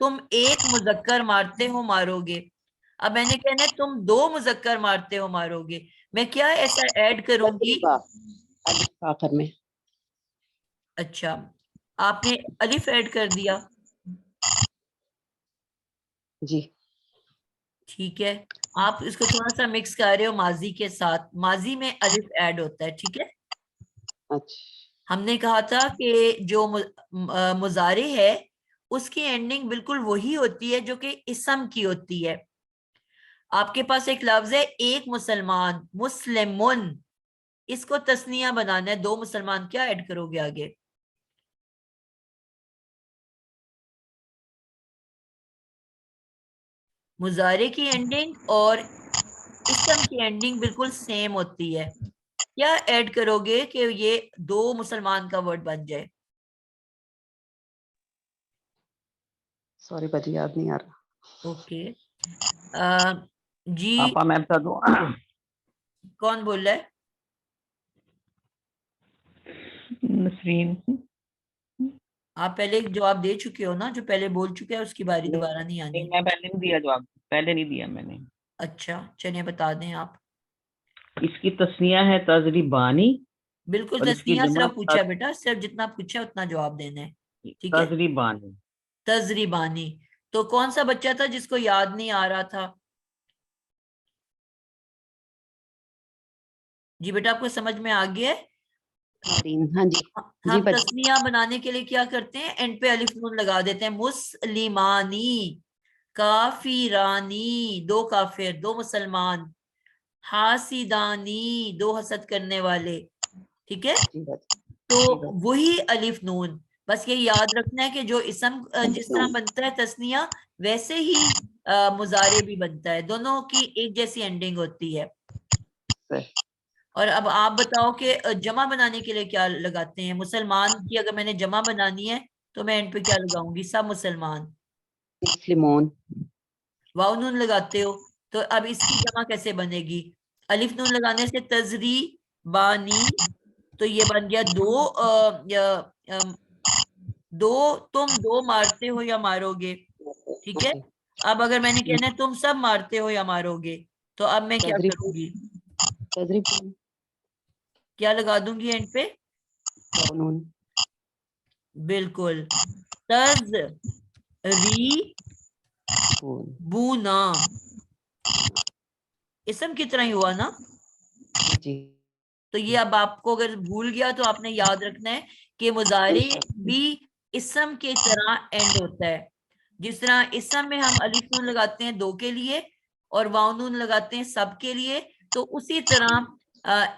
تم ایک مذکر مارتے ہو مارو گے. اب میں نے کہنا ہے تم 2 مذکر مارتے ہو مارو گے. میں کیا ایسا ایڈ کروں گی؟ تضریبا الف آخر میں. اچھا آپ نے الف ایڈ کر دیا. جی ٹھیک ہے آپ اس کو تھوڑا سا مکس کر رہے ہو ماضی کے ساتھ. ماضی میں الف ایڈ ہوتا ہے. ٹھیک ہے اچھا ہم نے کہا تھا کہ جو مضارع ہے اس کی اینڈنگ بالکل وہی ہوتی ہے جو کہ اسم کی ہوتی ہے. آپ کے پاس ایک لفظ ہے ایک مسلمان مسلمون, اس کو تسنیہ بنانا ہے 2 مسلمان, کیا ایڈ کرو گے آگے؟ مضارع کی اینڈنگ اور اسم کی اینڈنگ بالکل سیم ہوتی ہے. کیا ایڈ کرو گے کہ یہ 2 مسلمان کا ورڈ بن جائے؟ سوری باجی یاد نہیں آ رہا. اوکے جی آپا میں بتا دوں. کون بول رہا ہے؟ نسرین. آپ پہلے ایک جواب دے چکے ہو نا, جو پہلے بول چکے ہیں اس کی باری دوبارہ نہیں آنی. میں پہلے نہیں دیا جواب, پہلے نہیں دیا میں نے. اچھا چلیے بتا دیں آپ. اس کی تسنیہ ہے تضریبانی. بالکل اور اس کی تسنیہ جمع صرف پوچھا بیٹا, صرف جتنا پوچھا اتنا جواب دینا ہے. ٹھیک ہے تضریبانی. تضریبانی. تو کون سا بچہ تھا جس کو یاد نہیں آ رہا تھا؟ جی بیٹا آپ کو سمجھ میں آ گیا ہے؟ ہاں جی جی ہم باجی. تسنیہ بنانے کے لیے کیا کرتے ہیں, اینڈ پہ الف نون لگا دیتے ہیں. مسلمانی, کافرانی 2 کافر 2 مسلمان, حاسدانی 2 حسد کرنے والے. ٹھیک ہے جی باجی. تو وہی الف نون, بس یہ یاد رکھنا ہے کہ جو اسم جس طرح بنتا ہے تسنیہ ویسے ہی مضارع بھی بنتا ہے, دونوں کی ایک جیسی اینڈنگ ہوتی ہے. اور اب آپ بتاؤ کہ جمع بنانے کے لیے کیا لگاتے ہیں؟ مسلمان کی اگر میں نے جمع بنانی ہے تو میں اینڈ پہ کیا لگاؤں گی؟ سب مسلمان. مسلمون. واو نون لگاتے ہو, تو اب اس کی جمع کیسے بنے گی؟ الف نون لگانے سے تضریبانی, تو یہ بن گیا 2 تم 2 مارتے ہو یا مارو گے. ٹھیک ہے اب اگر میں نے کہنا ہے تم سب مارتے ہو یا مارو گے, تو اب میں کیا کروں گی؟ تضریبون. کیا لگا دوں گی اینڈ پہ؟ نون. بالکل بونا, اسم کی طرح ہی ہوا نا. جی تو یہ اب آپ کو اگر بھول گیا تو آپ نے یاد رکھنا ہے کہ مضارع بھی اسم کی طرح اینڈ ہوتا ہے. جس طرح اسم میں ہم الف نون لگاتے ہیں 2 کے لیے اور واو نون لگاتے ہیں سب کے لیے, تو اسی طرح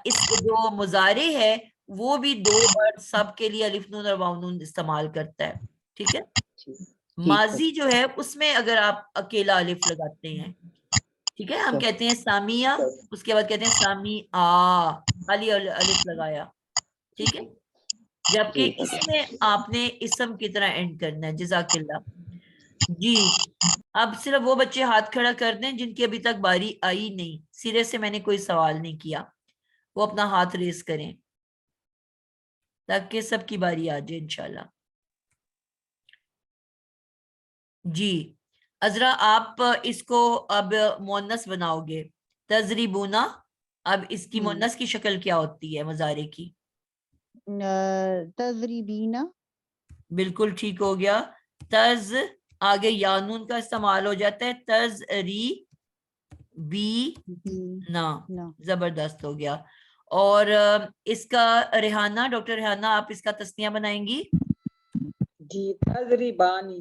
اس جو مضارع ہے وہ بھی 2 بار سب کے لیے الف نون اور واو نون استعمال کرتا ہے. ٹھیک ہے ماضی جو ہے اس میں اگر آپ اکیلا الف لگاتے ہیں, ٹھیک ہے ہم کہتے ہیں سامیہ, اس کے بعد کہتے ہیں سامی خالی الف لگایا. ٹھیک ہے جبکہ اس میں آپ نے اسم کی طرح اینڈ کرنا ہے. جزاک اللہ. جی اب صرف وہ بچے ہاتھ کھڑا کر دیں جن کی ابھی تک باری آئی نہیں, سرے سے میں نے کوئی سوال نہیں کیا, وہ اپنا ہاتھ ریز کریں تاکہ سب کی باری آ جائے انشاءاللہ. جی عذرا آپ اس کو اب مؤنث بناؤ گے تضریبونا. اب اس کی مؤنث کی شکل کیا ہوتی ہے مضارع کی؟ تضریبینا. بالکل ٹھیک ہو گیا. تز آگے یانون کا استعمال ہو جاتا ہے, تضریبی نا, زبردست ہو گیا. اور اس کا ریحانہ, ڈاکٹر ریحانہ آپ اس کا تسنیہ بنائیں گی؟ جی تضریبانی.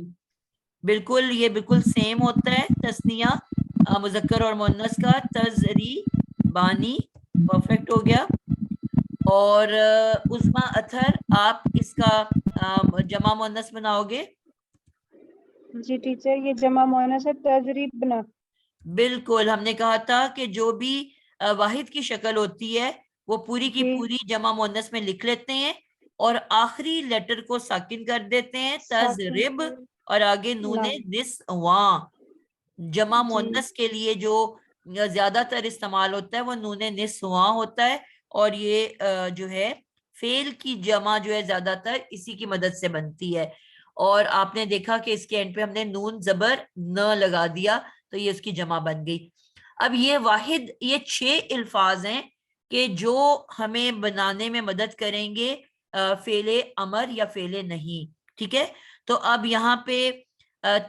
بالکل یہ بالکل سیم ہوتا ہے تسنیہ مذکر اور مؤنث کا. تضریبانی پرفیکٹ ہو گیا. اور عظما اطہر آپ اس کا جمع مؤنث بناؤ گے؟ جی ٹیچر یہ جمع مؤنث ہے تضریبنا. بالکل ہم نے کہا تھا کہ جو بھی واحد کی شکل ہوتی ہے وہ پوری کی پوری جمع مؤنث میں لکھ لیتے ہیں اور آخری لیٹر کو ساکن کر دیتے ہیں تضرب, اور آگے نون نسواں. جمع مؤنث کے لیے جو زیادہ تر استعمال ہوتا ہے وہ نون نسواں ہوتا ہے, اور یہ جو ہے فعل کی جمع جو ہے زیادہ تر اسی کی مدد سے بنتی ہے. اور آپ نے دیکھا کہ اس کے اینڈ پہ ہم نے نون زبر نہ لگا دیا تو یہ اس کی جمع بن گئی. اب یہ واحد یہ 6 الفاظ ہیں کہ جو ہمیں بنانے میں مدد کریں گے فعل امر یا فعل نہیں. ٹھیک ہے, تو اب یہاں پہ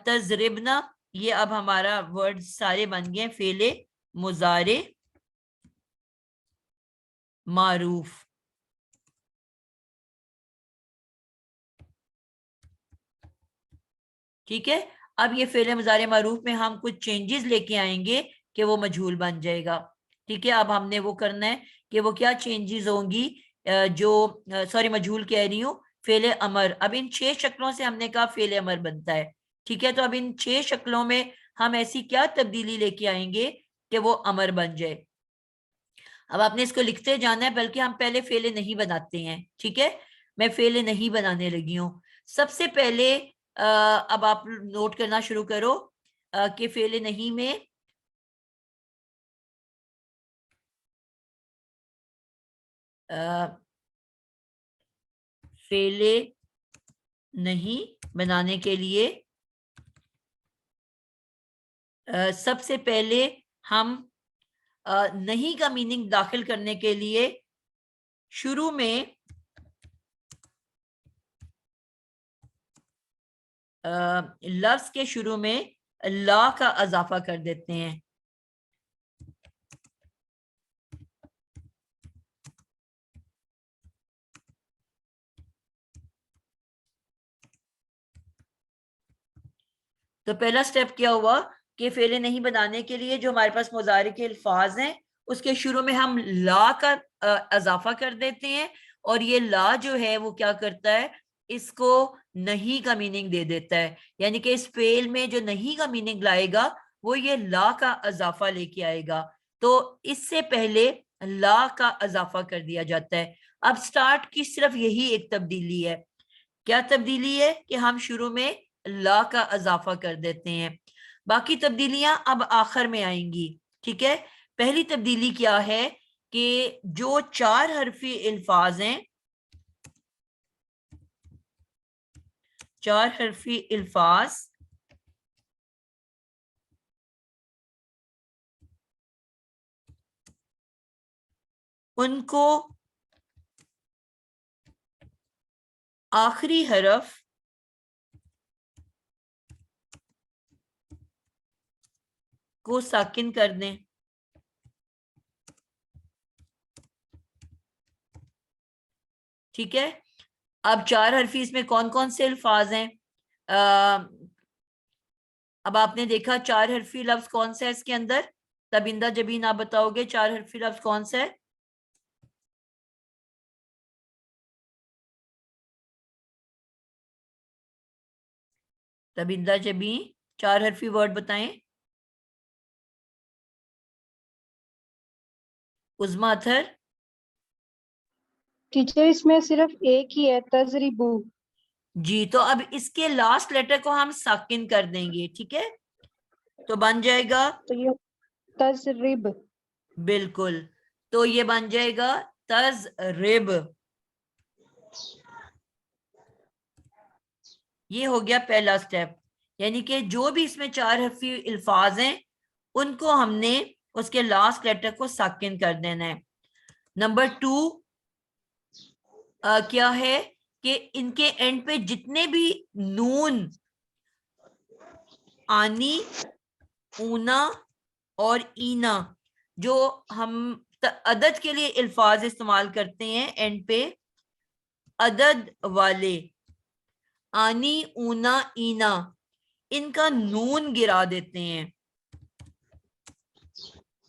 تضربنا, یہ اب ہمارا ورڈ سارے بن گئے فعل مضارع معروف. ٹھیک ہے, اب یہ فعل مضارع معروف میں ہم کچھ چینجز لے کے آئیں گے کہ وہ مجہول بن جائے گا. ٹھیک ہے, اب ہم نے وہ کرنا ہے کہ وہ کیا چینجز ہوں گی جو مجہول کہہ رہی ہوں فعل امر. اب ان 6 شکلوں سے ہم نے کہا فعل امر بنتا ہے. ٹھیک ہے, تو اب ان 6 شکلوں میں ہم ایسی کیا تبدیلی لے کے آئیں گے کہ وہ امر بن جائے. اب آپ نے اس کو لکھتے جانا ہے, بلکہ ہم پہلے فعل نہیں بناتے ہیں. ٹھیک ہے, میں فعل نہیں بنانے لگی ہوں. سب سے پہلے اب آپ نوٹ کرنا شروع کرو کہ فعل نہیں میں فعل نہیں بنانے کے لیے سب سے پہلے ہم نہیں کا میننگ داخل کرنے کے لیے شروع میں لفظ کے شروع میں لا کا اضافہ کر دیتے ہیں. تو پہلا سٹیپ کیا ہوا کہ فعل نہیں بنانے کے لیے جو ہمارے پاس مضارع کے الفاظ ہیں اس کے شروع میں ہم لا کا اضافہ کر دیتے ہیں, اور یہ لا جو ہے وہ کیا کرتا ہے, اس کو نہیں کا میننگ دے دیتا ہے. یعنی کہ اس فعل میں جو نہیں کا میننگ لائے گا وہ یہ لا کا اضافہ لے کے آئے گا. تو اس سے پہلے لا کا اضافہ کر دیا جاتا ہے. اب سٹارٹ کی صرف یہی ایک تبدیلی ہے. کیا تبدیلی ہے کہ ہم شروع میں لا کا اضافہ کر دیتے ہیں. باقی تبدیلیاں اب آخر میں آئیں گی. ٹھیک ہے, پہلی تبدیلی کیا ہے کہ جو 4 حرفی الفاظ ہیں, 4 حرفی الفاظ ان کو آخری حرف کو ساکن کر دیں. ٹھیک ہے, اب 4 حرفی اس میں کون کون سے الفاظ ہیں؟ اب آپ نے دیکھا 4 حرفی لفظ کون سا ہے اس کے اندر؟ تبندہ جبین آپ بتاؤ گے 4 حرفی لفظ کون سا ہے؟ تبندہ جبین 4 حرفی ورڈ بتائیں. عظما اتھر. ٹیچر اس میں صرف ایک ہی ہے, تضریبو. جی, تو اب اس کے لاسٹ لیٹر کو ہم ساکن کر دیں گے. ٹھیک ہے, تو بن جائے گا تو یہ تضرب. بالکل, تو یہ بن جائے گا تضرب. یہ ہو گیا پہلا سٹیپ. یعنی کہ جو بھی اس میں 4 حرفی الفاظ ہیں ان کو ہم نے اس کے لاسٹ لیٹر کو ساکن کر دینا ہے. نمبر 2 کیا ہے کہ ان کے اینڈ پہ جتنے بھی نون, آنی, اونا اور اینا جو ہم عدد کے لیے الفاظ استعمال کرتے ہیں, اینڈ پہ عدد والے آنی, اونا, اینا, ان کا نون گرا دیتے ہیں.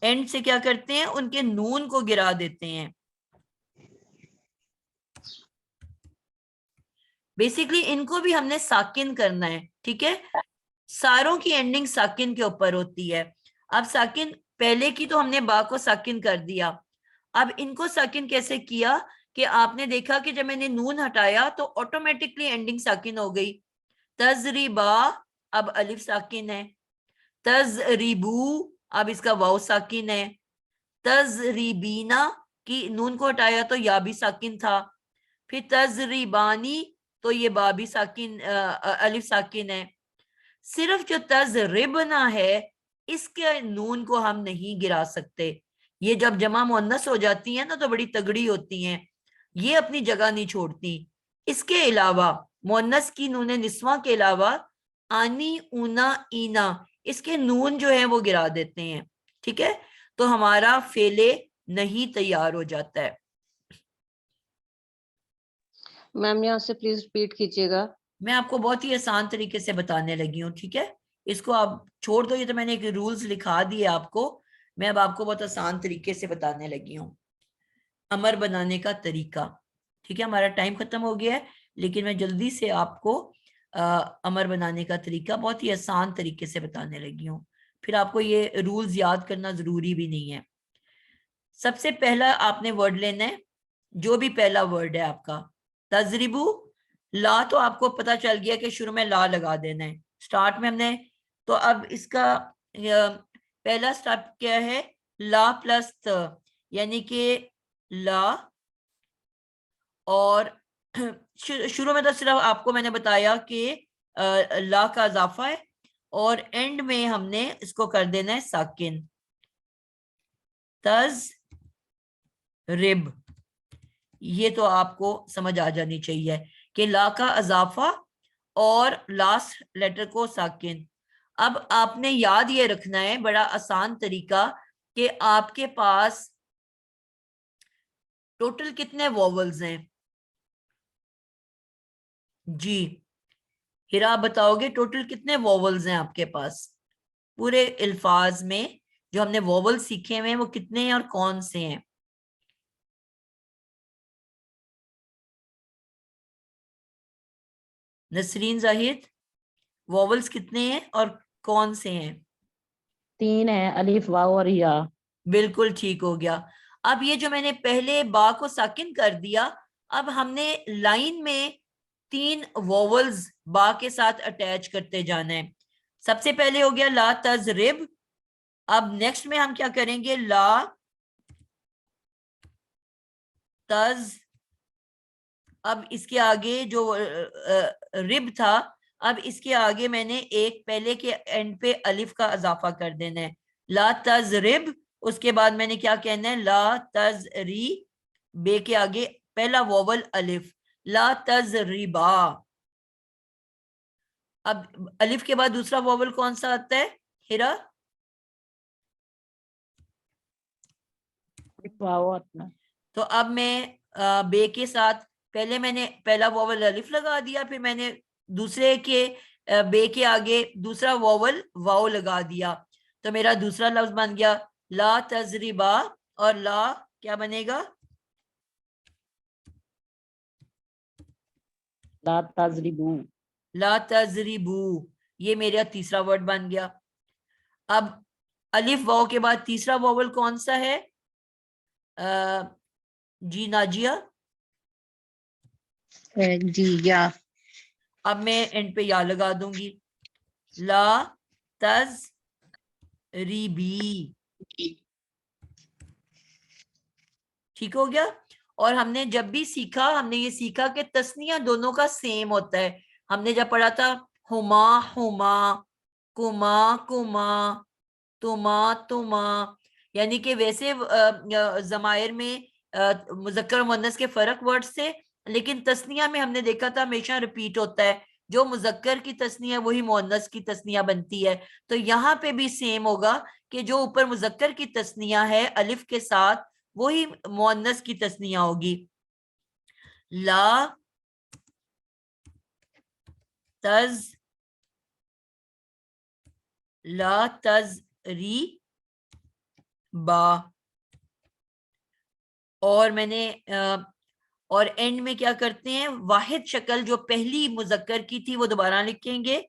اینڈ سے کیا کرتے ہیں, ان کے نون کو گرا دیتے ہیں. بیسیکلی ان کو بھی ہم نے ساکن کرنا ہے. ٹھیک ہے, ساروں کی اینڈنگ ساکن کے اوپر ہوتی ہے. اب ساکن پہلے کی تو ہم نے با کو ساکن کر دیا. اب ان کو ساکن کیسے کیا کہ آپ نے دیکھا کہ جب میں نے نون ہٹایا تو آٹومیٹکلی اینڈنگ ساکن ہو گئی. تضریبا اب الف ساکن ہے. تضریبو اب اس کا واو ساکن ہے. تضریبینا کی نون کو ہٹایا تو یا بھی ساکن تھا. پھر تضریبانی تو یہ با بھی ساکن الف ساکن ہے. صرف جو تضربنا ہے اس کے نون کو ہم نہیں گرا سکتے. یہ جب جمع مؤنث ہو جاتی ہیں نا تو بڑی تگڑی ہوتی ہیں, یہ اپنی جگہ نہیں چھوڑتی. اس کے علاوہ مؤنث کی نون نسواں کے علاوہ آنی اونا اینا اس کے نون جو ہیں وہ گرا دیتے ہیں. ٹھیک ہے, تو ہمارا فعلے نہیں تیار ہو جاتا ہے. میم یہاں سے پلیز ریپیٹ کیجیے گا. میں آپ کو بہت ہی آسان طریقے سے بتانے لگی ہوں. ٹھیک ہے, اس کو آپ چھوڑ دو, یہ تو میں نے ایک رولز لکھا دیے آپ کو. میں اب آپ کو بہت آسان طریقے سے بتانے لگی ہوں امر بنانے کا طریقہ. ٹھیک ہے, ہمارا ٹائم ختم ہو گیا ہے لیکن میں جلدی سے آپ کو امر بنانے کا طریقہ بہت ہی آسان طریقے سے بتانے لگی ہوں. پھر آپ کو یہ رولز یاد کرنا ضروری بھی نہیں ہے. سب سے پہلا آپ نے ورڈ لینا ہے, جو بھی پہلا ورڈ ہے آپ کا. تضربو, لا تو آپ کو پتا چل گیا کہ شروع میں لا لگا دینا ہے سٹارٹ میں ہم نے. تو اب اس کا پہلا سٹیپ کیا ہے, لا پلس ت, یعنی کہ لا, اور شروع میں تو صرف آپ کو میں نے بتایا کہ لا کا اضافہ ہے, اور اینڈ میں ہم نے اس کو کر دینا ہے ساکن. تز رب, یہ تو آپ کو سمجھ آ جانی چاہیے کہ لا کا اضافہ اور لاسٹ لیٹر کو ساکن. اب آپ نے یاد یہ رکھنا ہے بڑا آسان طریقہ کہ آپ کے پاس ٹوٹل کتنے ووولز ہیں. جی ہیرا بتاؤ گے ٹوٹل کتنے ووولز ہیں آپ کے پاس پورے الفاظ میں جو ہم نے ووول سیکھے ہوئے ہیں وہ کتنے ہیں اور کون سے ہیں؟ نسرین زاہد, ووولز کتنے ہیں اور کون سے ہیں؟ 3 ہے, الف واو اور یا. بالکل ٹھیک ہو گیا. اب یہ جو میں نے پہلے با کو ساکن کر دیا, اب ہم نے لائن میں 3 ووولز با کے ساتھ اٹیچ کرتے جانا ہے. سب سے پہلے ہو گیا لا تضرب. اب نیکسٹ میں ہم کیا کریں گے, لا تز, اب اس کے آگے جو رب تھا, اب اس کے آگے میں نے ایک پہلے کے اینڈ پہ الف کا اضافہ کر دینا ہے, لا تضرب. اس کے بعد میں نے کیا کہنا ہے, لا تزری, بے کے آگے پہلا ووول الف, لا تزریبا. اب الف کے بعد دوسرا ووول کون سا آتا ہے ہیرا؟ تو اب میں بے کے ساتھ پہلے میں نے پہلا ووول الف لگا دیا, پھر میں نے دوسرے کے بے کے آگے دوسرا ووول واو لگا دیا, تو میرا دوسرا لفظ بن گیا لا تضربا, اور لا کیا بنے گا, لا تضربو. لا تضربو, یہ میرا تیسرا ورڈ بن گیا. اب الف واو کے بعد تیسرا ووول کون سا ہے جی ناجیہ؟ جی یا. اب میں اینڈ پہ یا لگا دوں گی, لا تز ریبی. ٹھیک ہو گیا. اور ہم نے جب بھی سیکھا, ہم نے یہ سیکھا کہ تسنیہ دونوں کا سیم ہوتا ہے. ہم نے جب پڑھا تھا ہما ہما, کما کما, تما تما, یعنی کہ ویسے ضمائر میں مذکر و مؤنث کے فرق ورڈز تھے, لیکن تسنیہ میں ہم نے دیکھا تھا ہمیشہ ریپیٹ ہوتا ہے, جو مذکر کی تسنیہ وہی مؤنث کی تسنیہ بنتی ہے. تو یہاں پہ بھی سیم ہوگا کہ جو اوپر مذکر کی تسنیہ ہے الف کے ساتھ وہی مؤنث کی تسنیہ ہوگی. لا تز, لا تزری با, اور میں نے اور اینڈ میں کیا کرتے ہیں, واحد شکل جو پہلی مذکر کی تھی وہ دوبارہ لکھیں گے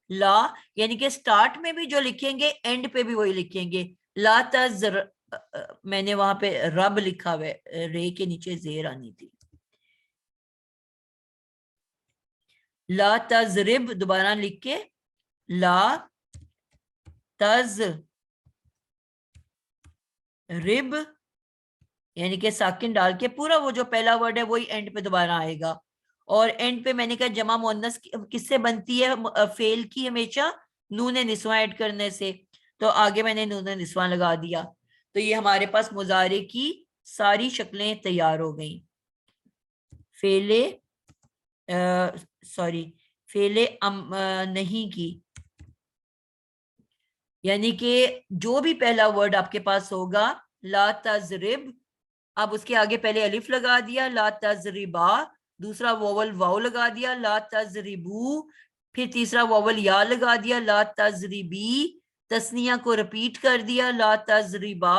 لا, یعنی کہ سٹارٹ میں بھی جو لکھیں گے اینڈ پہ بھی وہی لکھیں گے. لا تزر, میں نے وہاں پہ رب لکھا ہوا ہے, رے کے نیچے زیر آنی تھی. لا تزرب دوبارہ لکھ کے, لا تز رب, یعنی کہ ساکن ڈال کے پورا وہ جو پہلا ورڈ ہے وہی اینڈ پہ دوبارہ آئے گا. اور اینڈ پہ میں نے کہا جمع مؤنث کس سے بنتی ہے فعل کی ہمیشہ نون نسواں ایڈ کرنے سے, تو آگے میں نے نون نسواں لگا دیا. تو یہ ہمارے پاس مضارع کی ساری شکلیں تیار ہو گئیں. فعل نہیں کی, یعنی کہ جو بھی پہلا ورڈ آپ کے پاس ہوگا لا تضرب, اب اس کے آگے پہلے الف لگا دیا لا تضربا, دوسرا ووول واو لگا دیا لا تضربو, پھر تیسرا ووول یا لگا دیا لا تضربی, تسنیہ کو رپیٹ کر دیا لا تضربا,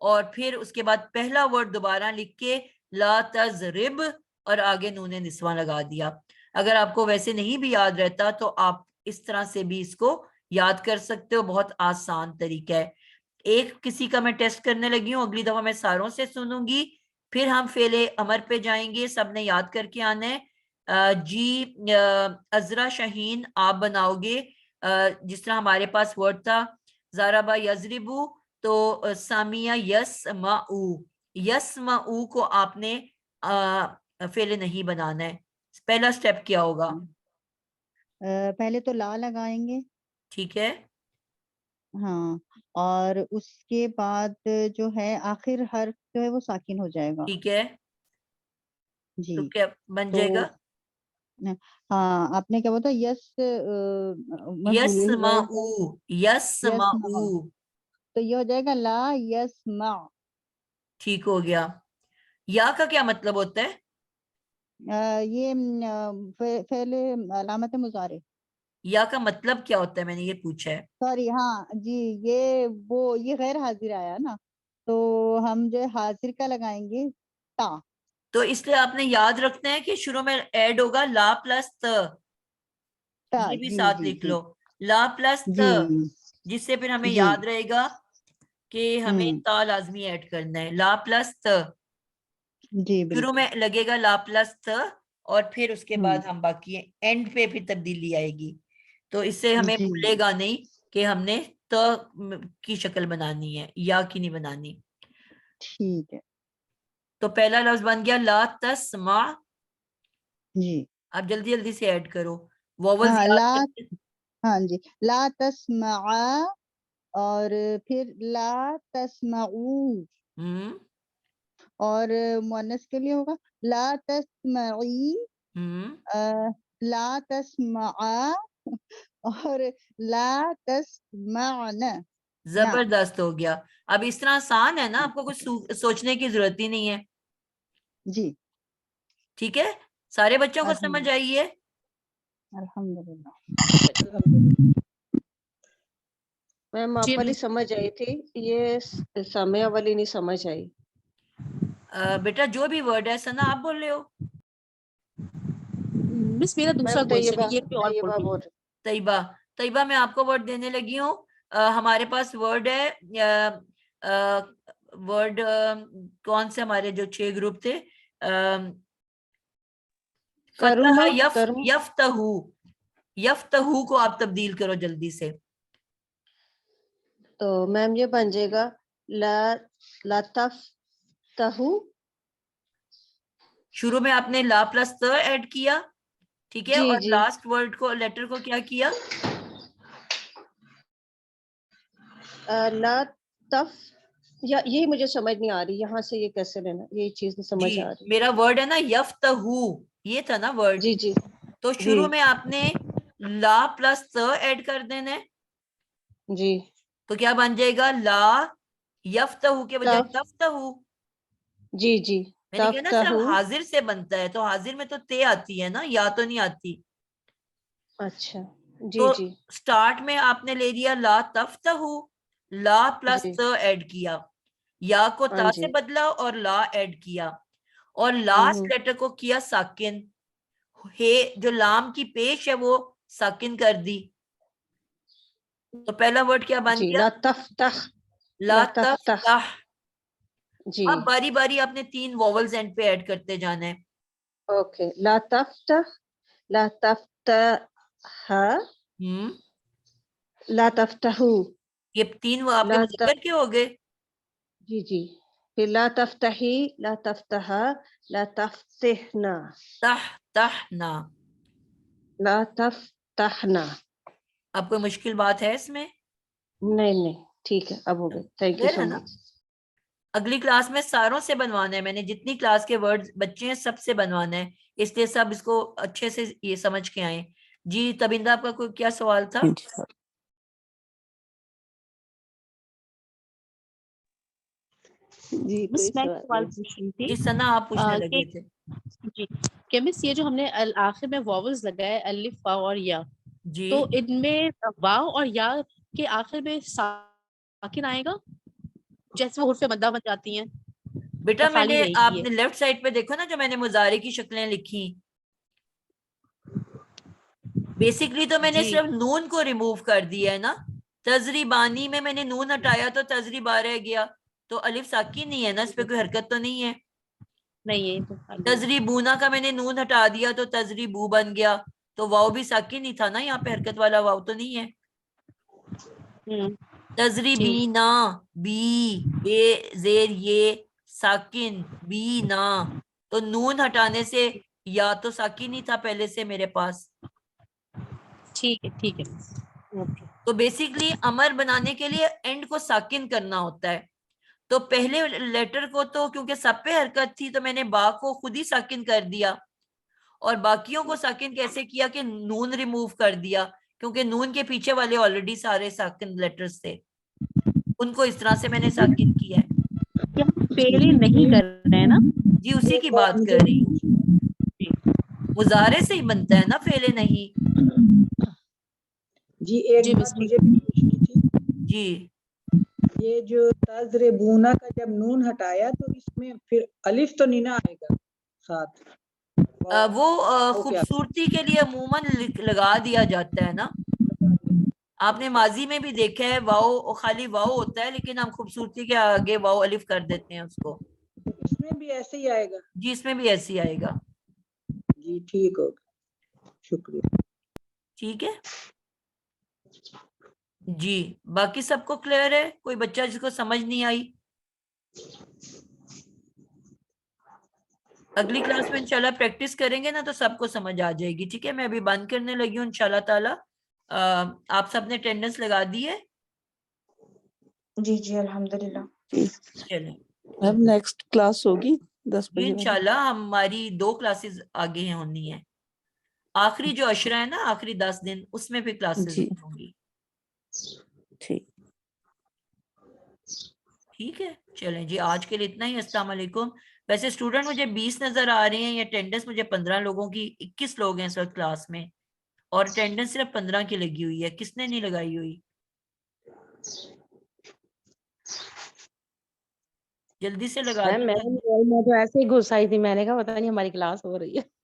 اور پھر اس کے بعد پہلا ورڈ دوبارہ لکھ کے لا تضرب اور آگے نون نسواں لگا دیا. اگر آپ کو ویسے نہیں بھی یاد رہتا تو آپ اس طرح سے بھی اس کو یاد کر سکتے ہو, بہت آسان طریقہ ہے. ایک کسی کا میں ٹیسٹ کرنے لگی ہوں, اگلی دفعہ میں ساروں سے سنوں گی, پھر ہم فعل امر پہ جائیں گے, سب نے یاد کر کے آنا ہے. جی عذرا شاہین آپ بناؤ گے, جس طرح ہمارے پاس ورڈ تھا ضربا یضربو, تو سامیہ یسمعو, یسمعو کو آپ نے فعل نہیں بنانا ہے. پہلا سٹیپ کیا ہوگا؟ پہلے تو لا لگائیں گے, ٹھیک ہے, ہاں, اور اس کے بعد جو ہے آخر حرف جو ہے وہ ساکن ہو جائے گا. ٹھیک ہے, جی تو کیا بن تو جائے گا؟ ہاں آپ نے کیا بولا یسمعو, یسمعو, تو یہ ہو جائے گا لا یسمع. ٹھیک ہو گیا. یا کا کیا مطلب ہوتا ہے؟ یہ فعل علامت مضارع. یا کا مطلب کیا ہوتا ہے میں نے یہ پوچھا ہے. سوری, ہاں جی, یہ غیر حاضر آیا نا, تو ہم جو ہے حاضر کا لگائیں گے تا. تو اس لیے آپ نے یاد رکھنا ہے کہ شروع میں ایڈ ہوگا لا پلس ت, یہ بھی ساتھ لکھ لو, لا پلس ت, جس سے پھر ہمیں یاد رہے گا کہ ہمیں تا لازمی ایڈ کرنا ہے. لا پلس ت, شروع میں لگے گا لا پلس ت, اور پھر اس کے بعد ہم باقی اینڈ پہ پھر تبدیلی آئے گی. تو اس سے ہمیں بھولے گا نہیں کہ ہم نے ت کی شکل بنانی ہے, یا کی نہیں بنانی. ٹھیک ہے, تو پہلا لفظ بن گیا لا تسمع. جی آپ جلدی جلدی سے ایڈ کرو. ہاں جی, لا تسمع, اور پھر لا تسمعو, اور مؤنث کے لیے ہوگا لا تسمعی, لا تسمع, اور لا تسمعن. زبردست ہو گیا. اب اس طرح آسان ہے نا, آپ کو کچھ سوچنے کی ضرورت ہی نہیں ہے. جی ٹھیک ہے, سارے بچوں کو سمجھ آئی ہے؟ الحمدللہ. میم آپ والی سمجھ آئی تھی, یہ سامیہ والی نہیں سمجھ آئی. بیٹا جو بھی ورڈ ہے سنا آپ بول رہے ہو؟ مس میرا دوسرا کوشچن ہے, یہ کوئی اور بول رہی ہے. طیبہ, طیبہ میں آپ کو ورڈ دینے لگی ہوں. ہمارے پاس ورڈ ہے, ورڈ کون سے ہمارے جو 6 گروپ تھے, فتح یفتہو, یفتہو کو آپ تبدیل کرو جلدی سے. تو میم یہ بن جائے گا لا تفتہو. شروع میں آپ نے لا پلس ت ایڈ کیا, ٹھیک ہے, اور لاسٹ ورڈ کو لیٹر کو کیا کیا؟ لا تف, یہی مجھے سمجھ نہیں آ رہی, یہاں سے یہ کیسے لینا, یہی چیز نہیں سمجھ آ رہی. میرا ورڈ ہے نا یفتہو, یہ تھا نا ورڈ. جی جی, تو شروع میں آپ نے لا پلس ت ایڈ کر دینا ہے. جی, تو کیا بن جائے گا؟ لا یفتہو کے بجائے تفتہو. جی جی, میں نے کہا نا صرف حاضر سے بنتا ہے, تو حاضر میں تو تے آتی ہے نا, یا تو نہیں آتی. اچھا جی تو جی, سٹارٹ میں آپ نے لے لیا لا تفتہو, لا پلس ت ایڈ کیا, یا کو تا سے بدلا اور لا ایڈ کیا, اور لاسٹ لیٹر کو کیا ساکن, ہے جو لام کی پیش ہے وہ ساکن کر دی. تو پہلا ورڈ کیا بن گیا؟ لا تفتح, لا تفتح. جی, اب باری باری آپ نے 3 ووولز اینڈ پہ ایڈ کرتے جانا ہے. اوکے, لا تفتح, لا تفتح, لا تفتحو. یہ 3 وہ آپ کے مذکر کے ہو گئے. جی جی, پھر لا تفتحی، لا تفتحا، لا تفتحنا، تحنا. لا تفتحنا. اب کوئی مشکل بات ہے اس میں؟ نہیں ٹھیک ہے، اب ہو گئے. تھینک یو کلیئر سو ہے نا؟ مچ. اگلی کلاس میں ساروں سے بنوانا ہے، میں نے جتنی کلاس کے ورڈ بچے ہیں سب سے بنوانا ہے، اس لیے سب اس کو اچھے سے یہ سمجھ کے آئیں. جی تبندہ آپ کا کوئی کیا سوال تھا؟ جی بس کوئی میں سوال سوال نہیں. پوچھ رہی تھی جی ثنا آپ پوچھنے لگے تھے. جی کہ مس یہ جو ہم نے آخر میں واوز لگائے الف واو اور یا، جی تو ان میں واو اور یا کے آخر میں ساکن آئے گا جیسے وہ حرف مدہ بن جاتی ہیں؟ بیٹا میں نے خالی رہے آپ گی نے لیفٹ سائڈ پہ دیکھو نا جو میں نے مضارع کی شکلیں لکھی، بیسکلی تو میں نے جی صرف نون کو ریموو کر دیا ہے نا. تجریبانی میں نے نون ہٹایا تو تجریبہ رہ گیا، تو الف ساکن نہیں ہے نا، اس پہ کوئی حرکت تو نہیں ہے. نہیں ہے تو خالی ہے. تجریبونا کا میں نے نون ہٹا دیا تو تجریبو بن گیا، تو واو بھی ساکن نہیں تھا نا، یہاں پہ حرکت والا واو تو نہیں ہے. تجریبینا بی بے زیر یہ ساکن بی نا، تو نون ہٹانے سے یا تو ساکن نہیں تھا پہلے سے میرے پاس. ٹھیک ہے. تو بیسکلی امر بنانے کے لیے اینڈ کو ساکن کرنا ہوتا ہے. تو پہلے لیٹر کو تو کیونکہ سب پہ حرکت تھی تو میں نے با کو خود ہی ساکن کر دیا، اور باقیوں کو ساکن کیسے کیا کہ نون ریموو کر دیا، کیونکہ نون کے پیچھے والے آلریڈی سارے ساکن لیٹرز تھے، ان کو اس طرح سے میں نے ساکن کیا ہے. فیل نہیں کر رہے ہیں نا؟ جی اسی کی بات کر رہی ہوں، مضارع سے ہی بنتا ہے نا فعل نہیں. جی ایک بات مجھے بھی پوچھنی تھی. جی یہ جو تضربونا کا جب نون ہٹایا تو اس میں پھر الف تو نہیں نا آئے گا ساتھ؟ وہ خوبصورتی کے لیے عموماً لگا دیا جاتا ہے نا. آپ نے ماضی میں بھی دیکھا ہے واؤ خالی واؤ ہوتا ہے، لیکن ہم خوبصورتی کے آگے واؤ الف کر دیتے ہیں اس کو. اس میں بھی ایسے ہی آئے گا؟ جی اس میں بھی ایسے ہی آئے گا. جی ٹھیک ہوگا، شکریہ. ٹھیک ہے جی. باقی سب کو کلیئر ہے؟ کوئی بچہ جس کو سمجھ نہیں آئی؟ اگلی کلاس میں انشاءاللہ پریکٹس کریں گے نا تو سب کو سمجھ آ جائے گی. ٹھیک ہے میں ابھی بند کرنے لگی ہوں انشاءاللہ تعالی. آپ سب نے اٹینڈنس لگا دی ہے؟ جی الحمدللہ. چلیں اب نیکسٹ کلاس ہوگی 10 جی بجے. انشاءاللہ ہماری 2 کلاسز آگے ہیں ہونی ہے. آخری جو عشرہ ہے نا آخری 10 دن اس میں بھی کلاسز جی ہوں گی. ٹھیک. ٹھیک ہے چلیں جی آج کے لیے اتنا ہی. السلام علیکم. ویسے اسٹوڈنٹ مجھے 20 نظر آ رہے ہیں، یا اٹینڈنس مجھے 15 لوگوں کی 21 لوگ ہیں اس وقت کلاس میں، اور اٹینڈنس صرف 15 کی لگی ہوئی ہے. کس نے نہیں لگائی ہوئی؟ جلدی سے لگا میں دیں. تو ایسے ہی گھس آئی تھی، میں نے کہا پتہ نہیں ہماری کلاس ہو رہی ہے.